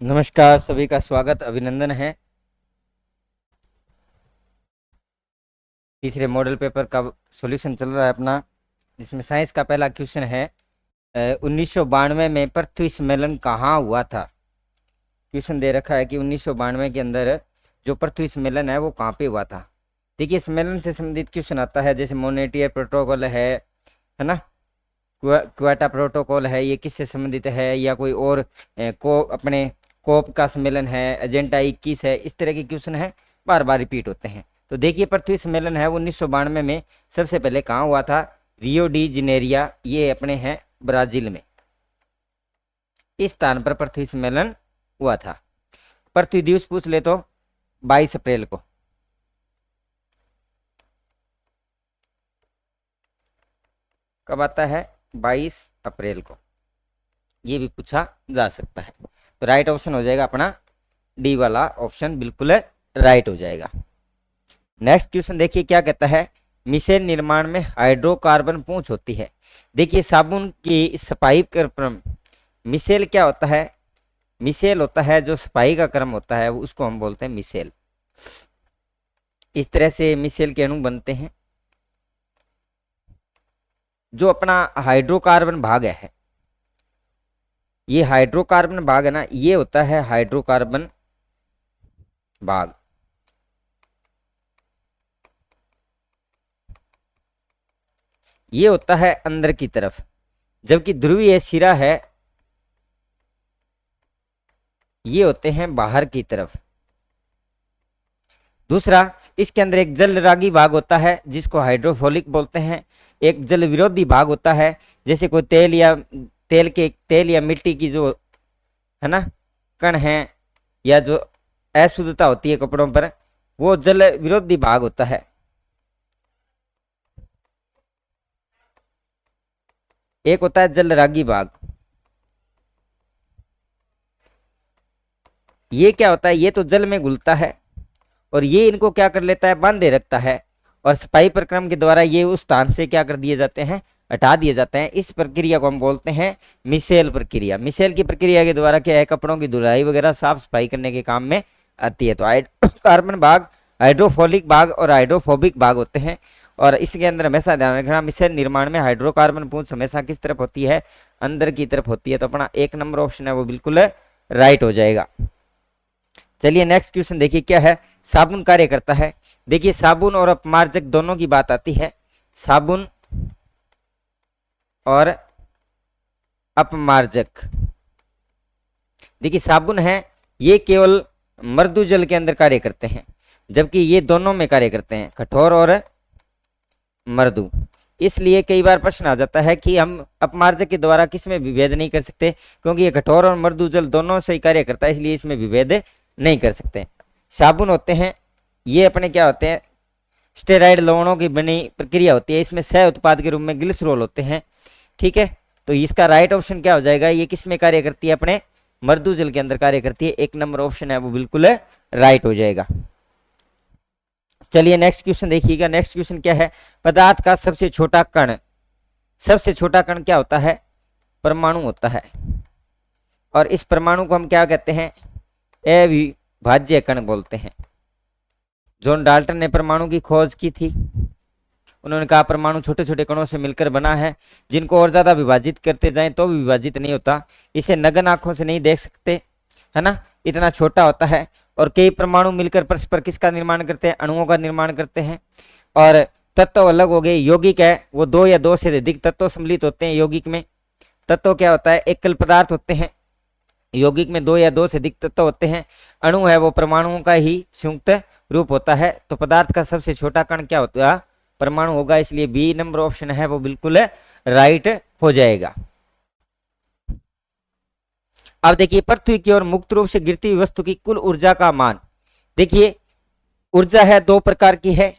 Speaker 5: नमस्कार, सभी का स्वागत अभिनंदन है। तीसरे मॉडल पेपर का सॉल्यूशन चल रहा है अपना, जिसमें साइंस का पहला क्वेश्चन है 1992 में पृथ्वी सम्मेलन कहाँ हुआ था। क्वेश्चन दे रखा है कि 1992 के अंदर जो पृथ्वी सम्मेलन है वो कहाँ पे हुआ था। देखिए, सम्मेलन से संबंधित क्वेश्चन आता है, जैसे मोनेटियर प्रोटोकॉल है ना, क्वेटा प्रोटोकॉल है, ये किससे संबंधित है, या कोई और अपने कोप का सम्मेलन है, एजेंडा 21 है, इस तरह के क्वेश्चन है, बार बार रिपीट होते हैं। तो देखिए, पृथ्वी सम्मेलन है 1992 में सबसे पहले कहाँ हुआ था, रियो डी जनेरिया, ये अपने हैं ब्राजील में, इस स्थान पर पृथ्वी सम्मेलन हुआ था। पृथ्वी दिवस पूछ ले तो 22 अप्रैल को, कब आता है, 22 अप्रैल को, ये भी पूछा जा सकता है। तो राइट ऑप्शन हो जाएगा अपना डी वाला ऑप्शन, बिल्कुल राइट हो जाएगा। नेक्स्ट क्वेश्चन देखिए क्या कहता है, मिसेल निर्माण में हाइड्रोकार्बन पूंछ होती है। देखिए, साबुन की सफाई क्रम, मिसेल क्या होता है, मिसेल होता है जो सफाई का क्रम होता है, उसको हम बोलते हैं मिसेल। इस तरह से मिसेल के अणु बनते हैं। जो अपना हाइड्रोकार्बन भाग है, ये हाइड्रोकार्बन भाग है ना, ये होता है हाइड्रोकार्बन भाग। ये होता है अंदर की तरफ, जबकि ध्रुवीय सिरा है ये होते हैं बाहर की तरफ। दूसरा, इसके अंदर एक जल रागी भाग होता है जिसको हाइड्रोफोलिक बोलते हैं, एक जल विरोधी भाग होता है, जैसे कोई तेल या मिट्टी की जो है ना कण है या जो अशुद्धता होती है कपड़ों पर, वो जल विरोधी भाग होता है। एक होता है जल रागी भाग। ये क्या होता है, ये तो जल में घुलता है और ये इनको क्या कर लेता है, बांधे रखता है, और सफाई प्रक्रम के द्वारा ये उस स्थान से क्या कर दिए जाते हैं, हटा दिए जाते हैं। इस प्रक्रिया को हम बोलते हैं मिसेल प्रक्रिया। मिसेल की प्रक्रिया के द्वारा क्या है, कपड़ों की धुलाई वगैरह साफ सफाई करने के काम में आती है। तो कार्बन भाग, हाइड्रोफोलिक भाग और हाइड्रोफोबिक भाग होते हैं। और इसके अंदर हमेशा ध्यान रखना, मिसेल निर्माण में हाइड्रोकार्बन पूंछ हमेशा किस तरफ होती है, अंदर की तरफ होती है। तो अपना 1 नंबर ऑप्शन है वो बिल्कुल राइट हो जाएगा। चलिए नेक्स्ट क्वेश्चन देखिए क्या है, साबुन कार्य करता है। देखिए साबुन और अपमार्जक दोनों की बात आती है, साबुन और अपमार्जक। देखिए साबुन है ये केवल मृदु जल के अंदर कार्य करते हैं, जबकि ये दोनों में कार्य करते हैं, कठोर और मृदु। इसलिए कई बार प्रश्न आ जाता है कि हम अपमार्जक के द्वारा किसमें विभेद नहीं कर सकते, क्योंकि ये कठोर और मृदु जल दोनों से ही कार्य करता है, इसलिए इसमें विभेद नहीं कर सकते। साबुन होते हैं ये अपने क्या होते हैं, स्टेरॉइड लवणों की बनी प्रक्रिया होती है, इसमें सह उत्पाद के रूप में ग्लिसरॉल होते हैं। ठीक है, तो इसका राइट ऑप्शन क्या हो जाएगा, ये किस में कार्य करती है, अपने मृदु जल के अंदर कार्य करती है। 1 नंबर ऑप्शन है वो बिल्कुल राइट हो जाएगा। चलिए नेक्स्ट क्वेश्चन देखिएगा। नेक्स्ट क्वेश्चन क्या है, पदार्थ का सबसे छोटा कण। सबसे छोटा कण क्या होता है, परमाणु होता है, और इस परमाणु को हम क्या कहते हैं, अविभाज्य कण बोलते हैं। जॉन डाल्टन ने परमाणु की खोज की थी, उन्होंने कहा परमाणु छोटे छोटे कणों से मिलकर बना है, जिनको और ज्यादा विभाजित करते जाएं तो भी विभाजित नहीं होता, इसे नग्न आंखों से नहीं देख सकते, है ना, इतना छोटा होता है। और कई परमाणु मिलकर परस्पर किसका निर्माण करते हैं, अणुओं का निर्माण करते हैं। और तत्व अलग हो गए, यौगिक है वो 2 या 2 से अधिक तत्व सम्मिलित होते हैं। यौगिक में तत्व क्या होता है, एकल पदार्थ होते हैं, यौगिक में 2 या 2 से अधिक तत्व होते हैं। अणु है वो परमाणुओं का ही संयुक्त रूप होता है। तो पदार्थ का सबसे छोटा कण क्या होता है, परमाणु होगा, इसलिए बी नंबर ऑप्शन है वो बिल्कुल राइट हो जाएगा। अब देखिए पृथ्वी की ओर मुक्त रूप से गिरती हुई वस्तु की कुल ऊर्जा का मान। देखिए ऊर्जा है 2 प्रकार की है,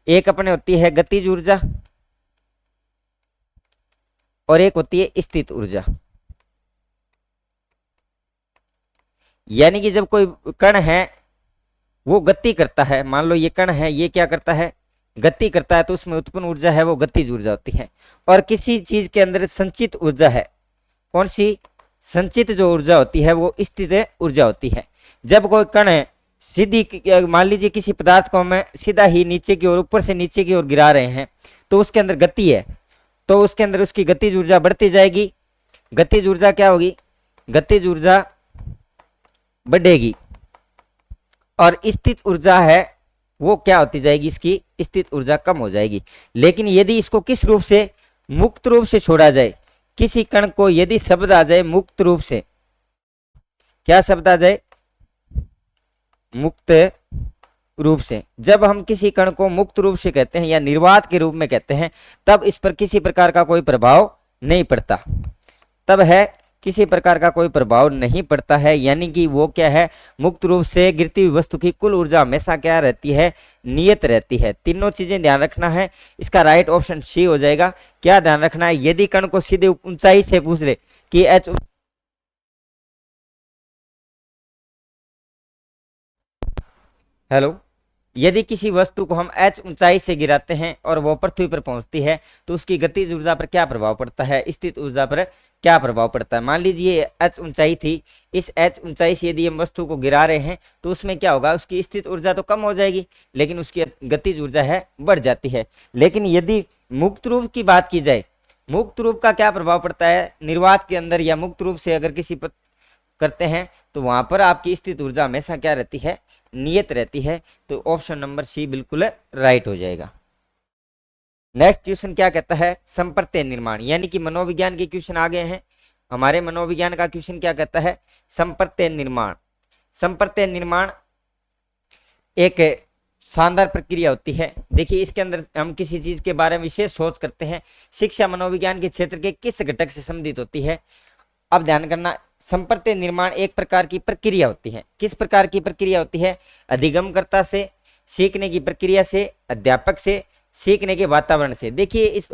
Speaker 5: एक अपने होती है गतिज ऊर्जा और एक होती है स्थित ऊर्जा। यानी कि जब कोई कण है वो गति करता है, मान लो ये कण है, ये क्या करता है, गति करता है, तो उसमें उत्पन्न ऊर्जा है वो गतिज ऊर्जा होती है। और किसी चीज के अंदर संचित ऊर्जा है, कौन सी, संचित जो ऊर्जा होती है वो स्थित ऊर्जा होती है। जब कोई कण है सीधी, मान लीजिए किसी पदार्थ को हम सीधा ही नीचे की ओर, ऊपर से नीचे की ओर गिरा रहे हैं, तो उसके अंदर गति है, तो उसके अंदर उसकी गतिज ऊर्जा बढ़ती जाएगी। गतिज ऊर्जा क्या होगी, गतिज ऊर्जा बढ़ेगी। और स्थित ऊर्जा है वो क्या होती जाएगी, इसकी स्थित ऊर्जा कम हो जाएगी। लेकिन यदि इसको किस रूप से, मुक्त रूप से छोड़ा जाए, किसी कण को यदि शब्द आ जाए मुक्त रूप से, क्या शब्द आ जाए, मुक्त रूप से, जब हम किसी कण को मुक्त रूप से कहते हैं या निर्वात के रूप में कहते हैं, तब इस पर किसी प्रकार का कोई प्रभाव नहीं पड़ता, तब है किसी प्रकार का कोई प्रभाव नहीं पड़ता है। यानी कि वो क्या है, मुक्त रूप से गिरती हुई वस्तु की कुल ऊर्जा हमेशा क्या रहती है, नियत रहती है। तीनों चीजें ध्यान रखना है, इसका राइट ऑप्शन सी हो जाएगा। क्या ध्यान रखना है, यदि कण को सीधे ऊंचाई से पूछ ले कि एच, हेलो, यदि किसी वस्तु को हम h ऊंचाई से गिराते हैं और वो पृथ्वी पर पहुंचती है, तो उसकी गतिज ऊर्जा पर क्या प्रभाव पड़ता है, स्थित ऊर्जा पर क्या प्रभाव पड़ता है। मान लीजिए h ऊंचाई थी, इस h ऊंचाई से यदि हम वस्तु को गिरा रहे हैं तो उसमें क्या होगा, उसकी स्थित ऊर्जा तो कम हो जाएगी, लेकिन उसकी गतिज ऊर्जा है बढ़ जाती है। लेकिन यदि मुक्त रूप की बात की जाए, मुक्त रूप का क्या प्रभाव पड़ता है, निर्वात के अंदर या मुक्त रूप से अगर किसी पर करते हैं तो वहां पर आपकी स्थित ऊर्जा हमेशा क्या रहती है, नियत रहती है। तो ऑप्शन नंबर सी बिल्कुल राइट हो जाएगा। नेक्स्ट क्वेश्चन क्या कहता है, संप्रत्यय निर्माण, यानी कि मनोविज्ञान के क्वेश्चन आ गए हैं। हमारे मनोविज्ञान का क्वेश्चन क्या कहता है, संप्रत्यय निर्माण। संप्रत्यय निर्माण एक शानदार प्रक्रिया होती है। देखिए इसके अंदर हम किसी चीज के बारे में विशेष सोच करते हैं, शिक्षा मनोविज्ञान के क्षेत्र के किस घटक से संबंधित होती है। अब ध्यान करना, संप्रत्यय निर्माण एक प्रकार की प्रक्रिया होती है। किस प्रकार की प्रक्रिया होती है, अधिगमकर्ता से, सीखने की प्रक्रिया से, अध्यापक से, सीखने के वातावरण से। देखिए इस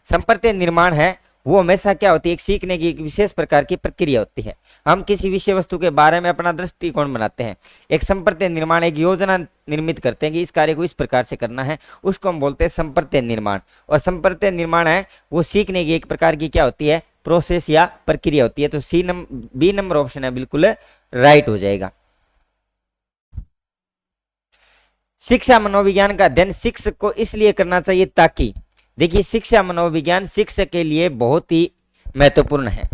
Speaker 5: संप्रत्यय निर्माण है वो हमेशा क्या होती है, एक सीखने की एक विशेष प्रकार की प्रक्रिया होती है। हम किसी विषय वस्तु के बारे में अपना दृष्टिकोण बनाते हैं, एक संप्रत्यय निर्माण, एक योजना निर्मित करते हैं कि इस कार्य को इस प्रकार से करना है, उसको हम बोलते हैं संप्रत्यय निर्माण। और संप्रत्यय निर्माण है वो सीखने की एक प्रकार की क्या होती है, प्रोसेस या प्रक्रिया होती है। तो बी नंबर ऑप्शन है बिल्कुल राइट हो जाएगा। शिक्षा मनोविज्ञान का अध्ययन शिक्षक को इसलिए करना चाहिए ताकि, देखिए शिक्षा मनोविज्ञान शिक्षक के लिए बहुत ही महत्वपूर्ण है।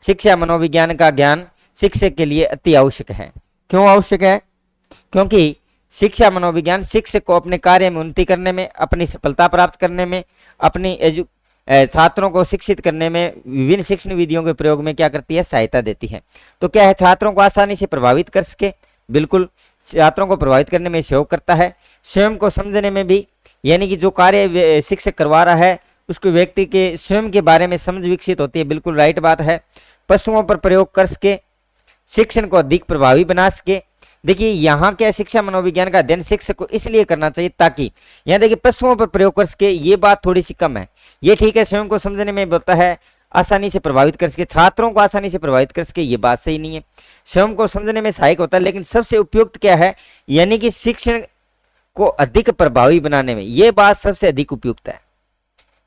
Speaker 5: शिक्षा मनोविज्ञान का ज्ञान शिक्षक के लिए अति आवश्यक है। क्यों आवश्यक है, क्योंकि शिक्षा मनोविज्ञान शिक्षक को अपने कार्य में उन्नति करने में, अपनी सफलता प्राप्त करने में, अपनी छात्रों को शिक्षित करने में विभिन्न शिक्षण विधियों के प्रयोग में क्या करती है, सहायता देती है। तो क्या है, छात्रों को आसानी से प्रभावित कर सके, बिल्कुल छात्रों को प्रभावित करने में सहयोग करता है। स्वयं को समझने में भी, यानी कि जो कार्य शिक्षक करवा रहा है उसको व्यक्ति के स्वयं के बारे में समझ विकसित होती है, बिल्कुल राइट बात है। पशुओं पर प्रयोग कर सके, शिक्षण को अधिक प्रभावी बना सके। देखिए यहाँ क्या, शिक्षा मनोविज्ञान का अध्ययन शिक्षक को इसलिए करना चाहिए ताकि, यहाँ देखिए पशुओं पर प्रयोग कर सके, ये बात थोड़ी सी कम है। ये ठीक है, स्वयं को समझने में बोलता है, आसानी से प्रभावित कर सके, छात्रों को आसानी से प्रभावित कर सके, ये बात सही नहीं है। स्वयं को समझने में सहायक होता है, लेकिन सबसे उपयुक्त क्या है, यानी कि शिक्षण को अधिक प्रभावी बनाने में, ये बात सबसे अधिक उपयुक्त है।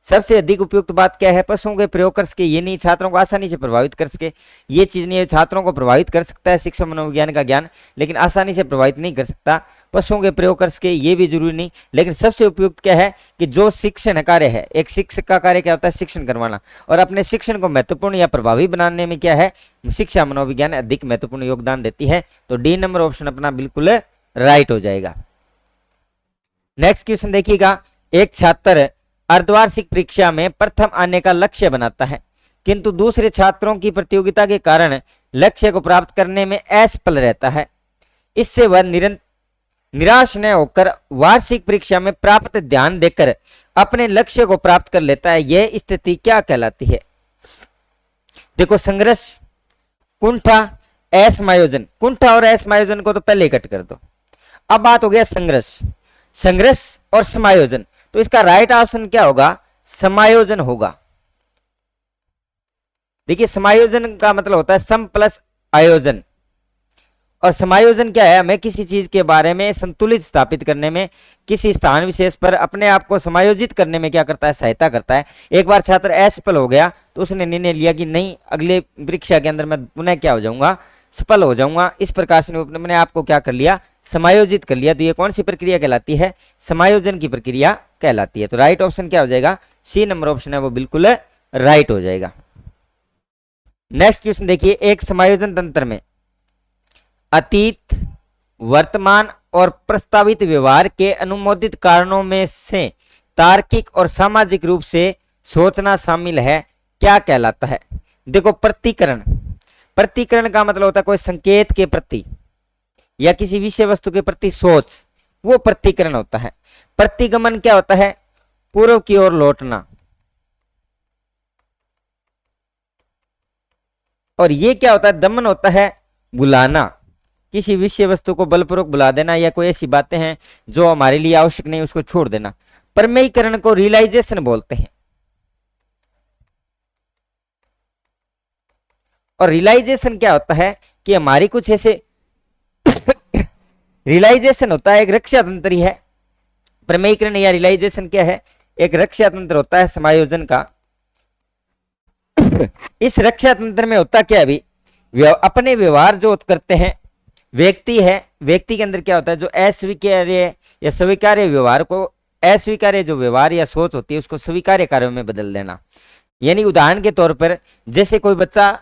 Speaker 5: सबसे अधिक उपयुक्त बात क्या है, पशुओं के प्रयोग कर सके, ये नहीं छात्रों को आसानी से प्रभावित कर सके, ये चीज नहीं है। छात्रों को प्रभावित कर सकता है शिक्षा मनोविज्ञान का ज्ञान, लेकिन आसानी से प्रभावित नहीं कर सकता। पशुओं के प्रयोग कर सके, ये भी जरूरी नहीं, लेकिन सबसे उपयुक्त क्या है कि जो शिक्षण कार्य है, एक शिक्षक का कार्य क्या होता है, शिक्षण करवाना, और अपने शिक्षण को महत्वपूर्ण या प्रभावी बनाने में क्या है, शिक्षा मनोविज्ञान अधिक महत्वपूर्ण योगदान देती है। तो डी नंबर ऑप्शन अपना बिल्कुल राइट हो जाएगा। नेक्स्ट क्वेश्चन देखिएगा, एक छात्र अर्धवार्षिक परीक्षा में प्रथम आने का लक्ष्य बनाता है, किंतु दूसरे छात्रों की प्रतियोगिता के कारण लक्ष्य को प्राप्त करने में असफल रहता है। इससे वह निराश न होकर वार्षिक परीक्षा में प्राप्त ध्यान देकर अपने लक्ष्य को प्राप्त कर लेता है। यह स्थिति क्या कहलाती है। देखो, संघर्ष, कुंठा, असमायोजन। कुंठा और असमायोजन को तो पहले कट कर दो। अब बात हो गया संघर्ष, संघर्ष और समायोजन। तो इसका राइट ऑप्शन क्या होगा, समायोजन होगा। देखिए समायोजन का मतलब होता है सम प्लस आयोजन, और समायोजन क्या है, हमें किसी चीज के बारे में संतुलित स्थापित करने में, किसी स्थान विशेष पर अपने आप को समायोजित करने में क्या करता है, सहायता करता है। एक बार छात्र असफल हो गया तो उसने निर्णय लिया कि नहीं, अगले परीक्षा के अंदर मैं पुनः क्या हो जाऊंगा, सफल हो जाऊंगा। इस प्रकार से अपने आप को क्या कर लिया, समायोजित कर लिया। तो ये कौन सी प्रक्रिया कहलाती है, समायोजन की प्रक्रिया कहलाती है। तो राइट ऑप्शन क्या हो जाएगा, सी नंबर ऑप्शन है वो बिल्कुल राइट हो जाएगा। नेक्स्ट क्वेश्चन देखिए, एक समायोजन तंत्र में अतीत, वर्तमान और प्रस्तावित व्यवहार के अनुमोदित कारणों में से तार्किक और सामाजिक रूप से सोचना शामिल है, क्या कहलाता है। देखो, प्रतिकरण, प्रतिकरण का मतलब होता है कोई संकेत के प्रति या किसी विषय वस्तु के प्रति सोच, वो प्रतिकरण होता है। प्रतिगमन क्या होता है, पूर्व की ओर लौटना, और ये क्या होता है, दमन होता है बुलाना, किसी विषय वस्तु को बलपूर्वक बुला देना, या कोई ऐसी बातें हैं जो हमारे लिए आवश्यक नहीं उसको छोड़ देना। प्रमेयीकरण को रियलाइजेशन बोलते हैं, और रियलाइजेशन क्या होता है कि हमारी कुछ ऐसे रियलाइजेशन होता है, एक रक्षा तंत्र ही है। प्रमेयीकरण या रियलाइजेशन क्या है, एक रक्षा तंत्र होता है समायोजन का। इस रक्षा तंत्र में होता क्या है, अभी अपने व्यवहार जो करते हैं व्यक्ति है, व्यक्ति के अंदर क्या होता है, जो अस्वीकार्य या स्वीकार्य व्यवहार को, अस्वीकार्य जो व्यवहार या सोच होती है उसको स्वीकार्य कार्यों में बदल देना। यानी उदाहरण के तौर पर, जैसे कोई बच्चा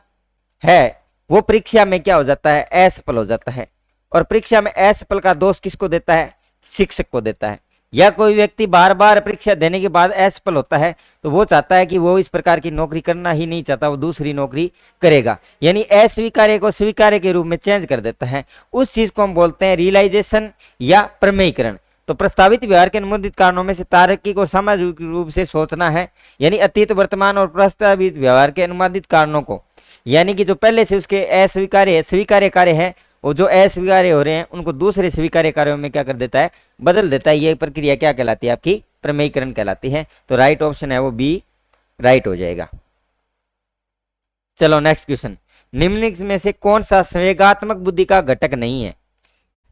Speaker 5: है वो परीक्षा में क्या हो जाता है, असफल हो जाता है, और परीक्षा में असफल का दोष किसको देता है, शिक्षक को देता है। या कोई व्यक्ति बार बार परीक्षा देने के बाद असफल होता है तो वो चाहता है कि वो इस प्रकार की नौकरी करना ही नहीं चाहता, वो दूसरी नौकरी करेगा, यानी अस्वीकार्य को स्वीकार्य के रूप में चेंज कर देता है। उस चीज को हम बोलते हैं रियलाइजेशन या प्रमेयीकरण। तो प्रस्तावित व्यवहार के अनुमोदित कारणों में से तार्किक और सामाजिक रूप से सोचना है, यानी अतीत, वर्तमान और प्रस्तावित व्यवहार के अनुमोदित कारणों को, यानी कि जो पहले से उसके अस्वीकार्य स्वीकार्य कार्य है वो जो अस्वीकार्य हो रहे हैं उनको दूसरे स्वीकार्य कार्यों में क्या कर देता है, बदल देता है। ये प्रक्रिया क्या कहलाती है, आपकी प्रमेयीकरण कहलाती है। तो राइट ऑप्शन है वो बी राइट हो जाएगा। चलो नेक्स्ट क्वेश्चन, निम्नलिखित में से कौन सा संवेगात्मक बुद्धि का घटक नहीं है?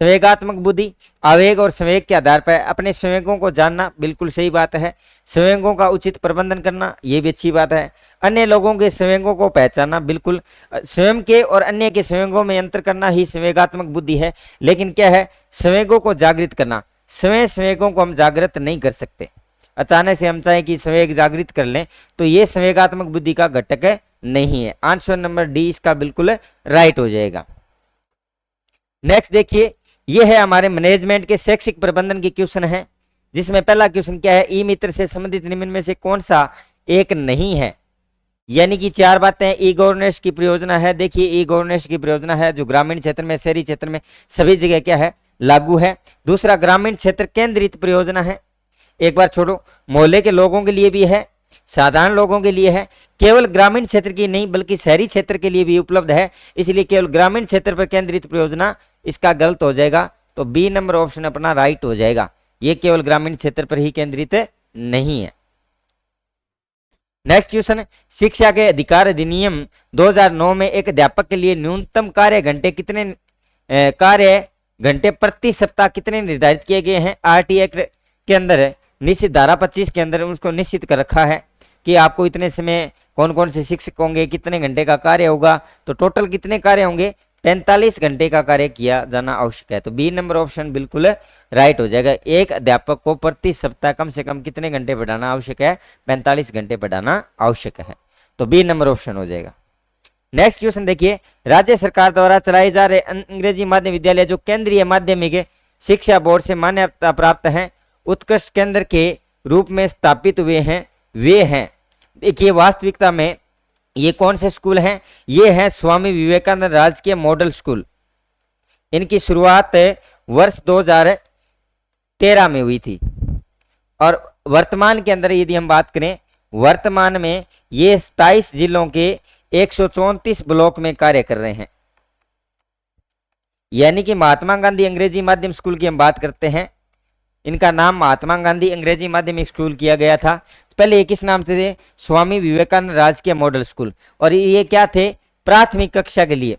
Speaker 5: संवेगात्मक बुद्धि आवेग और संवेग के आधार पर अपने संवेगों को जानना, बिल्कुल सही बात है। संवेगों का उचित प्रबंधन करना, ये भी अच्छी बात है। अन्य लोगों के संवेगों को पहचानना, बिल्कुल। स्वयं के और अन्य के संवेगों में अंतर करना ही संवेगात्मक बुद्धि है। लेकिन क्या है, संवेगों को जागृत करना, स्वयं संवेगों को हम जागृत नहीं कर सकते। अचानक से हम चाहें कि संवेग जागृत कर लें तो ये संवेगात्मक बुद्धि का घटक नहीं है। आंसर नंबर डी इसका बिल्कुल राइट हो जाएगा। नेक्स्ट देखिए, ये है हमारे मैनेजमेंट के शैक्षिक प्रबंधन के क्वेश्चन है, जिसमें पहला क्वेश्चन क्या है, ई मित्र से संबंधित निम्न में से कौन सा एक नहीं है? यानी कि चार बातें ई गवर्नेंस की परियोजना है। देखिए ई गवर्नेंस की परियोजना है जो ग्रामीण क्षेत्र में, शहरी क्षेत्र में सभी जगह क्या है, लागू है। दूसरा ग्रामीण क्षेत्र केंद्रित परियोजना है, एक बार छोड़ो, मोहल्ले के लोगों के लिए भी है, साधारण लोगों के लिए है, केवल ग्रामीण क्षेत्र की नहीं बल्कि शहरी क्षेत्र के लिए भी उपलब्ध है, इसलिए केवल ग्रामीण क्षेत्र पर केंद्रित परियोजना इसका गलत हो जाएगा। तो बी नंबर ऑप्शन अपना राइट हो जाएगा, ये केवल ग्रामीण क्षेत्र पर ही केंद्रित नहीं है। नेक्स्ट क्वेश्चन, शिक्षा के अधिकार अधिनियम 2009 में एक अध्यापक के लिए न्यूनतम कार्य घंटे प्रति सप्ताह कितने निर्धारित किए गए हैं? आरटी एक्ट के अंदर निश्चित धारा 25 के अंदर उसको निश्चित कर रखा है कि आपको इतने समय कौन कौन से शिक्षक होंगे, कितने घंटे का कार्य होगा, तो टोटल कितने कार्य होंगे, 45 घंटे का कार्य किया जाना आवश्यक है। तो बी नंबर ऑप्शन बिल्कुल राइट हो जाएगा। एक अध्यापक को प्रति सप्ताह कम से कम कितने घंटे पढ़ाना आवश्यक है? 45 घंटे पढ़ाना आवश्यक है। तो बी नंबर ऑप्शन हो जाएगा। नेक्स्ट क्वेश्चन देखिए, राज्य सरकार द्वारा चलाए जा रहे अंग्रेजी माध्यम विद्यालय जो केंद्रीय माध्यमिक शिक्षा बोर्ड से मान्यता प्राप्त हैं, उत्कृष्ट केंद्र के रूप में स्थापित हुए हैं, वे हैं, देखिए वास्तविकता में ये कौन से स्कूल हैं? ये हैं स्वामी विवेकानंद राजकीय मॉडल स्कूल। इनकी शुरुआत वर्ष 2013 में हुई थी और वर्तमान के अंदर यदि हम बात करें, वर्तमान में ये 27 जिलों के 134 ब्लॉक में कार्य कर रहे हैं। यानी कि महात्मा गांधी अंग्रेजी माध्यम स्कूल की हम बात करते हैं, इनका नाम महात्मा गांधी अंग्रेजी माध्यमिक स्कूल किया गया था। पहले ये किस नाम से थे? स्वामी विवेकानंद राजकीय मॉडल स्कूल। और ये क्या थे? प्राथमिक कक्षा के लिए,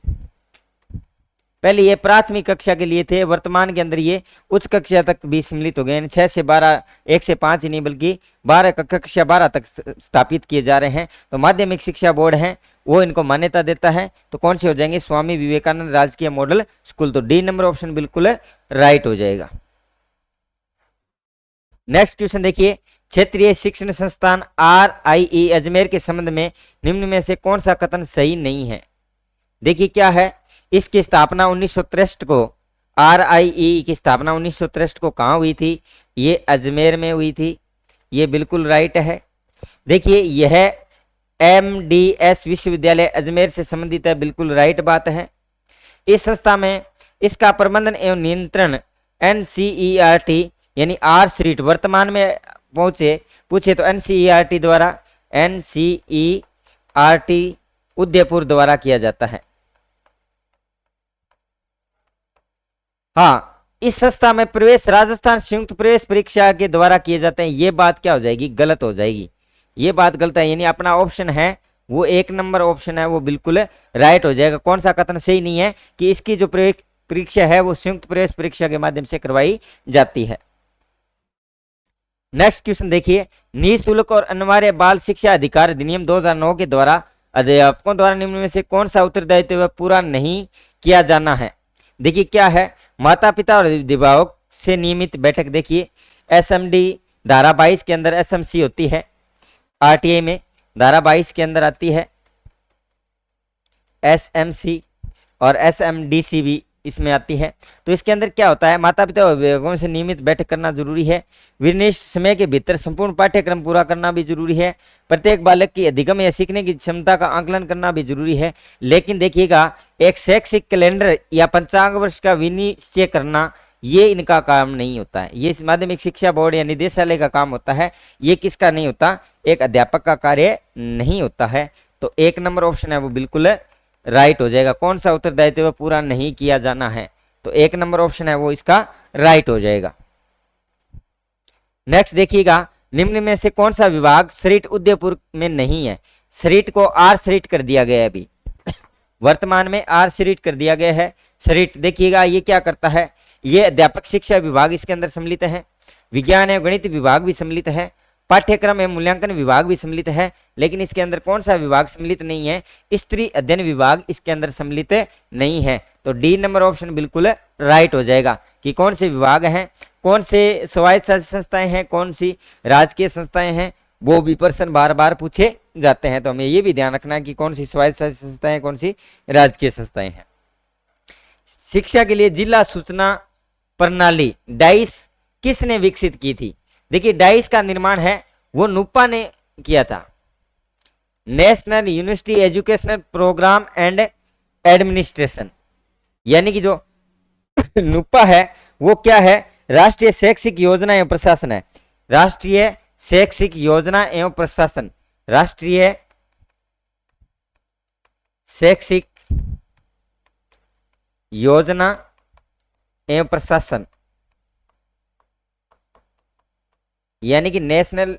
Speaker 5: पहले ये प्राथमिक कक्षा के लिए थे, वर्तमान के अंदर ये उच्च कक्षा तक भी सम्मिलित हो गए। 6 से 12, 1 से 5 ही नहीं बल्कि 12 कक्षा 12 तक स्थापित किए जा रहे हैं। तो माध्यमिक शिक्षा बोर्ड है वो इनको मान्यता देता है। तो कौन से हो जाएंगे? स्वामी विवेकानंद राजकीय मॉडल स्कूल। तो डी नंबर ऑप्शन बिल्कुल राइट हो जाएगा। नेक्स्ट क्वेश्चन देखिए, क्षेत्रीय शिक्षण संस्थान RIE अजमेर के संबंध में निम्न में से कौन सा कथन सही नहीं है? देखिए क्या है, इसकी स्थापना 1963 को, RIE की स्थापना 1963 को कहाँ हुई थी? ये अजमेर में हुई थी, ये बिल्कुल राइट है। देखिए यह MDS विश्वविद्यालय अजमेर से संबंधित है, बिल्कुल राइट बात है। इस संस्था में इसका प्रबंधन एवं नियंत्रण NCERT यानी R-SRIT वर्तमान में पूछे तो NCERT द्वारा, NCERT उदयपुर द्वारा किया जाता है। हाँ, इस संस्था में प्रवेश राजस्थान संयुक्त प्रवेश परीक्षा के द्वारा किए जाते हैं। ये बात क्या हो जाएगी? गलत हो जाएगी, ये बात गलत है। यानी अपना ऑप्शन है वो 1 नंबर ऑप्शन है वो बिल्कुल राइट हो जाएगा। कौन सा कथन सही नहीं है? कि इसकी जो परीक्षा है वो संयुक्त प्रवेश परीक्षा के माध्यम से करवाई जाती है। नेक्स्ट क्वेश्चन देखिए, निःशुल्क और अनिवार्य बाल शिक्षा अधिकार अधिनियम 2009 के द्वारा अध्यापकों द्वारा निम्न में से कौन सा उत्तरदायित्व पूरा नहीं किया जाना है? देखिए क्या है, माता पिता और अभिभावक से नियमित बैठक। देखिए SMD धारा 22 के अंदर SMC होती है, RTI में धारा 22 के अंदर आती है SMC और SMDC भी इसमें आती है। तो इसके अंदर क्या होता है, माता पिता और अभिभावकों से नियमित बैठक करना जरूरी है। निर्दिष्ट समय के भीतर संपूर्ण पाठ्यक्रम पूरा करना भी जरूरी है। प्रत्येक बालक की अधिगम या सीखने की क्षमता का आकलन करना भी जरूरी है। लेकिन देखिएगा, एक शैक्षिक कैलेंडर या पंचांग वर्ष का विनिश्चय करना, ये इनका काम नहीं होता है। ये माध्यमिक शिक्षा बोर्ड या निदेशालय का काम होता है। ये किसका नहीं होता, एक अध्यापक का कार्य नहीं होता है। तो 1 नंबर ऑप्शन है वो बिल्कुल राइट हो जाएगा। कौन सा उत्तरदायित्व पूरा नहीं किया जाना है, तो 1 नंबर ऑप्शन है वो इसका राइट हो जाएगा। नेक्स्ट देखिएगा, निम्न में से कौन सा विभाग सरिट उदयपुर में नहीं है। सरिट को आर सरिट कर दिया गया है, अभी वर्तमान में आर सरिट कर दिया गया है। सरिट देखिएगा ये क्या करता है, ये अध्यापक शिक्षा विभाग इसके अंदर सम्मिलित है, विज्ञान एवं गणित विभाग भी सम्मिलित है, पाठ्यक्रम एवं मूल्यांकन विभाग भी सम्मिलित है। लेकिन इसके अंदर कौन सा विभाग सम्मिलित नहीं है, स्त्री अध्ययन विभाग इसके अंदर सम्मिलित नहीं है। तो डी नंबर ऑप्शन बिल्कुल राइट हो जाएगा कि कौन से विभाग हैं, कौन से स्वायत्त संस्थाएं हैं, कौन सी राजकीय संस्थाएं हैं, वो भी प्रश्न बार बार पूछे जाते हैं। तो हमें ये भी ध्यान रखना है कि कौन सी स्वायत्त संस्थाएं, कौन सी राजकीय संस्थाएं हैं। शिक्षा के लिए जिला सूचना प्रणाली डाइस किसने विकसित की थी। देखिए, डाइस का निर्माण है वो नुपा ने किया था, National University Educational Programme and Administration. यानी कि जो नुपा है वो क्या है, राष्ट्रीय शैक्षिक योजना एवं प्रशासन है। राष्ट्रीय शैक्षिक योजना एवं प्रशासन, राष्ट्रीय शैक्षिक योजना एवं प्रशासन, यानी कि national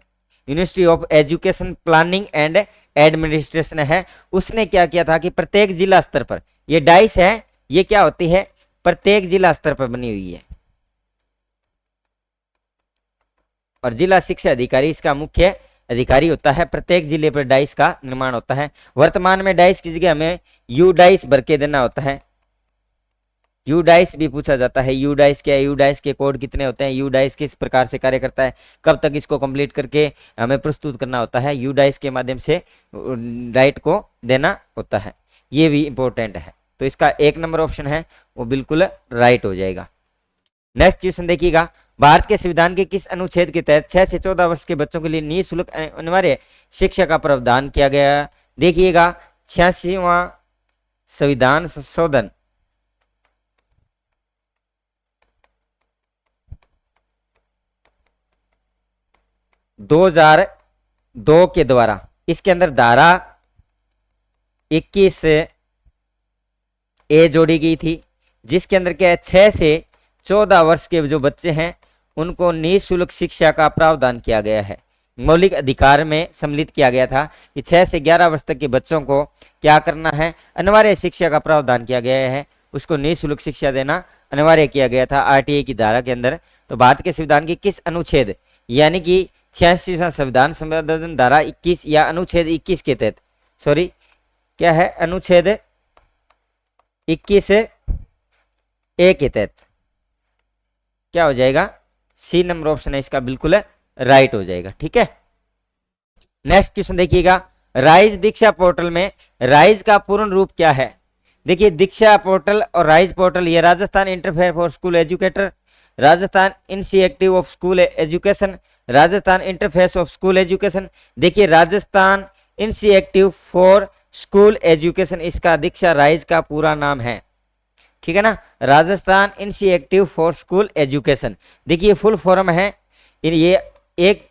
Speaker 5: university of education planning and administration है। उसने क्या किया था कि प्रत्येक जिला स्तर पर, ये डाइस है, ये क्या होती है, प्रत्येक जिला स्तर पर बनी हुई है, और जिला शिक्षा अधिकारी इसका मुख्य अधिकारी होता है। प्रत्येक जिले पर डाइस का निर्माण होता है। वर्तमान में डाइस की जगह हमें यू डाइस भर के देना होता है। यू डाइस भी पूछा जाता है, यू डाइस क्या है, यू डाइस के कोड कितने होते हैं, यू डाइस किस प्रकार से कार्य करता है, कब तक इसको कंप्लीट करके हमें प्रस्तुत करना होता है। यू डाइस के माध्यम से राइट को देना होता है, ये भी इंपॉर्टेंट है। तो इसका 1 नंबर ऑप्शन है वो बिल्कुल राइट हो जाएगा। नेक्स्ट क्वेश्चन देखिएगा, भारत के संविधान के किस अनुच्छेद के तहत 6 से 14 वर्ष के बच्चों के लिए निःशुल्क अनिवार्य शिक्षा का प्रावधान किया गया है। देखिएगा, 86वां संविधान संशोधन 2002 के द्वारा, इसके अंदर धारा 21 ए जोड़ी गई थी, जिसके अंदर क्या है, 6 से 14 वर्ष के जो बच्चे हैं उनको निःशुल्क शिक्षा का प्रावधान किया गया है। मौलिक अधिकार में सम्मिलित किया गया था कि 6 से 11 वर्ष तक के बच्चों को क्या करना है, अनिवार्य शिक्षा का प्रावधान किया गया है, उसको निःशुल्क शिक्षा देना अनिवार्य किया गया था आरटीए की धारा के अंदर। तो भारत के संविधान के किस अनुच्छेद, यानी कि 86वां संविधान संशोधन धारा 21 या अनुच्छेद 21 के तहत, सॉरी क्या है, अनुच्छेद 21 ए के तहत क्या हो जाएगा, सी नंबर ऑप्शन है इसका बिल्कुल राइट हो जाएगा। ठीक है, नेक्स्ट क्वेश्चन देखिएगा, राइज दीक्षा पोर्टल में राइज का पूर्ण रूप क्या है। देखिए, दीक्षा पोर्टल और राइज पोर्टल, ये Rajasthan interfere for school educator, Rajasthan initiative of school education, Rajasthan interface of school education. देखिए, Rajasthan initiative for school education इसका दीक्षा राइज का पूरा नाम है। ठीक है ना, Rajasthan initiative for school education. देखिए, फुल फॉर्म है, ये 1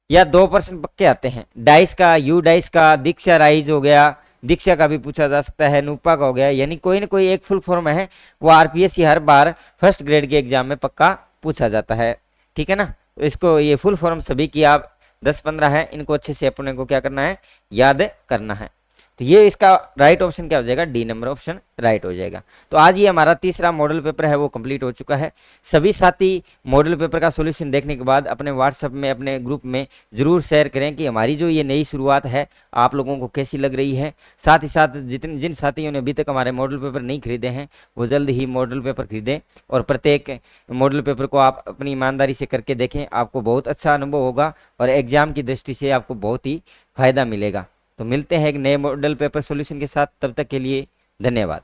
Speaker 5: या 2% पक्के आते हैं। डाइस का, यू डाइस का, दीक्षा राइज हो गया, दीक्षा का भी पूछा जा सकता है, नुपा का हो गया, यानी कोई ना कोई एक फुल फॉर्म है, वो आरपीएससी हर बार फर्स्ट ग्रेड के एग्जाम में पक्का पूछा जाता है। ठीक है ना, तो इसको, ये फुल फॉर्म सभी की आप 10-15 है, इनको अच्छे से अपने को क्या करना है, याद करना है। तो ये इसका राइट ऑप्शन क्या हो जाएगा, डी नंबर ऑप्शन राइट हो जाएगा। तो आज ये हमारा तीसरा मॉडल पेपर है वो कंप्लीट हो चुका है। सभी साथी मॉडल पेपर का सॉल्यूशन देखने के बाद अपने व्हाट्सएप में, अपने ग्रुप में जरूर शेयर करें कि हमारी जो ये नई शुरुआत है आप लोगों को कैसी लग रही है। साथ ही साथ जिन साथियों ने अभी तक हमारे मॉडल पेपर नहीं खरीदे हैं वो जल्द ही मॉडल पेपर खरीदें और प्रत्येक मॉडल पेपर को आप अपनी ईमानदारी से करके देखें, आपको बहुत अच्छा अनुभव होगा और एग्जाम की दृष्टि से आपको बहुत ही फायदा मिलेगा। तो मिलते हैं एक नए मॉडल पेपर सॉल्यूशन के साथ, तब तक के लिए धन्यवाद।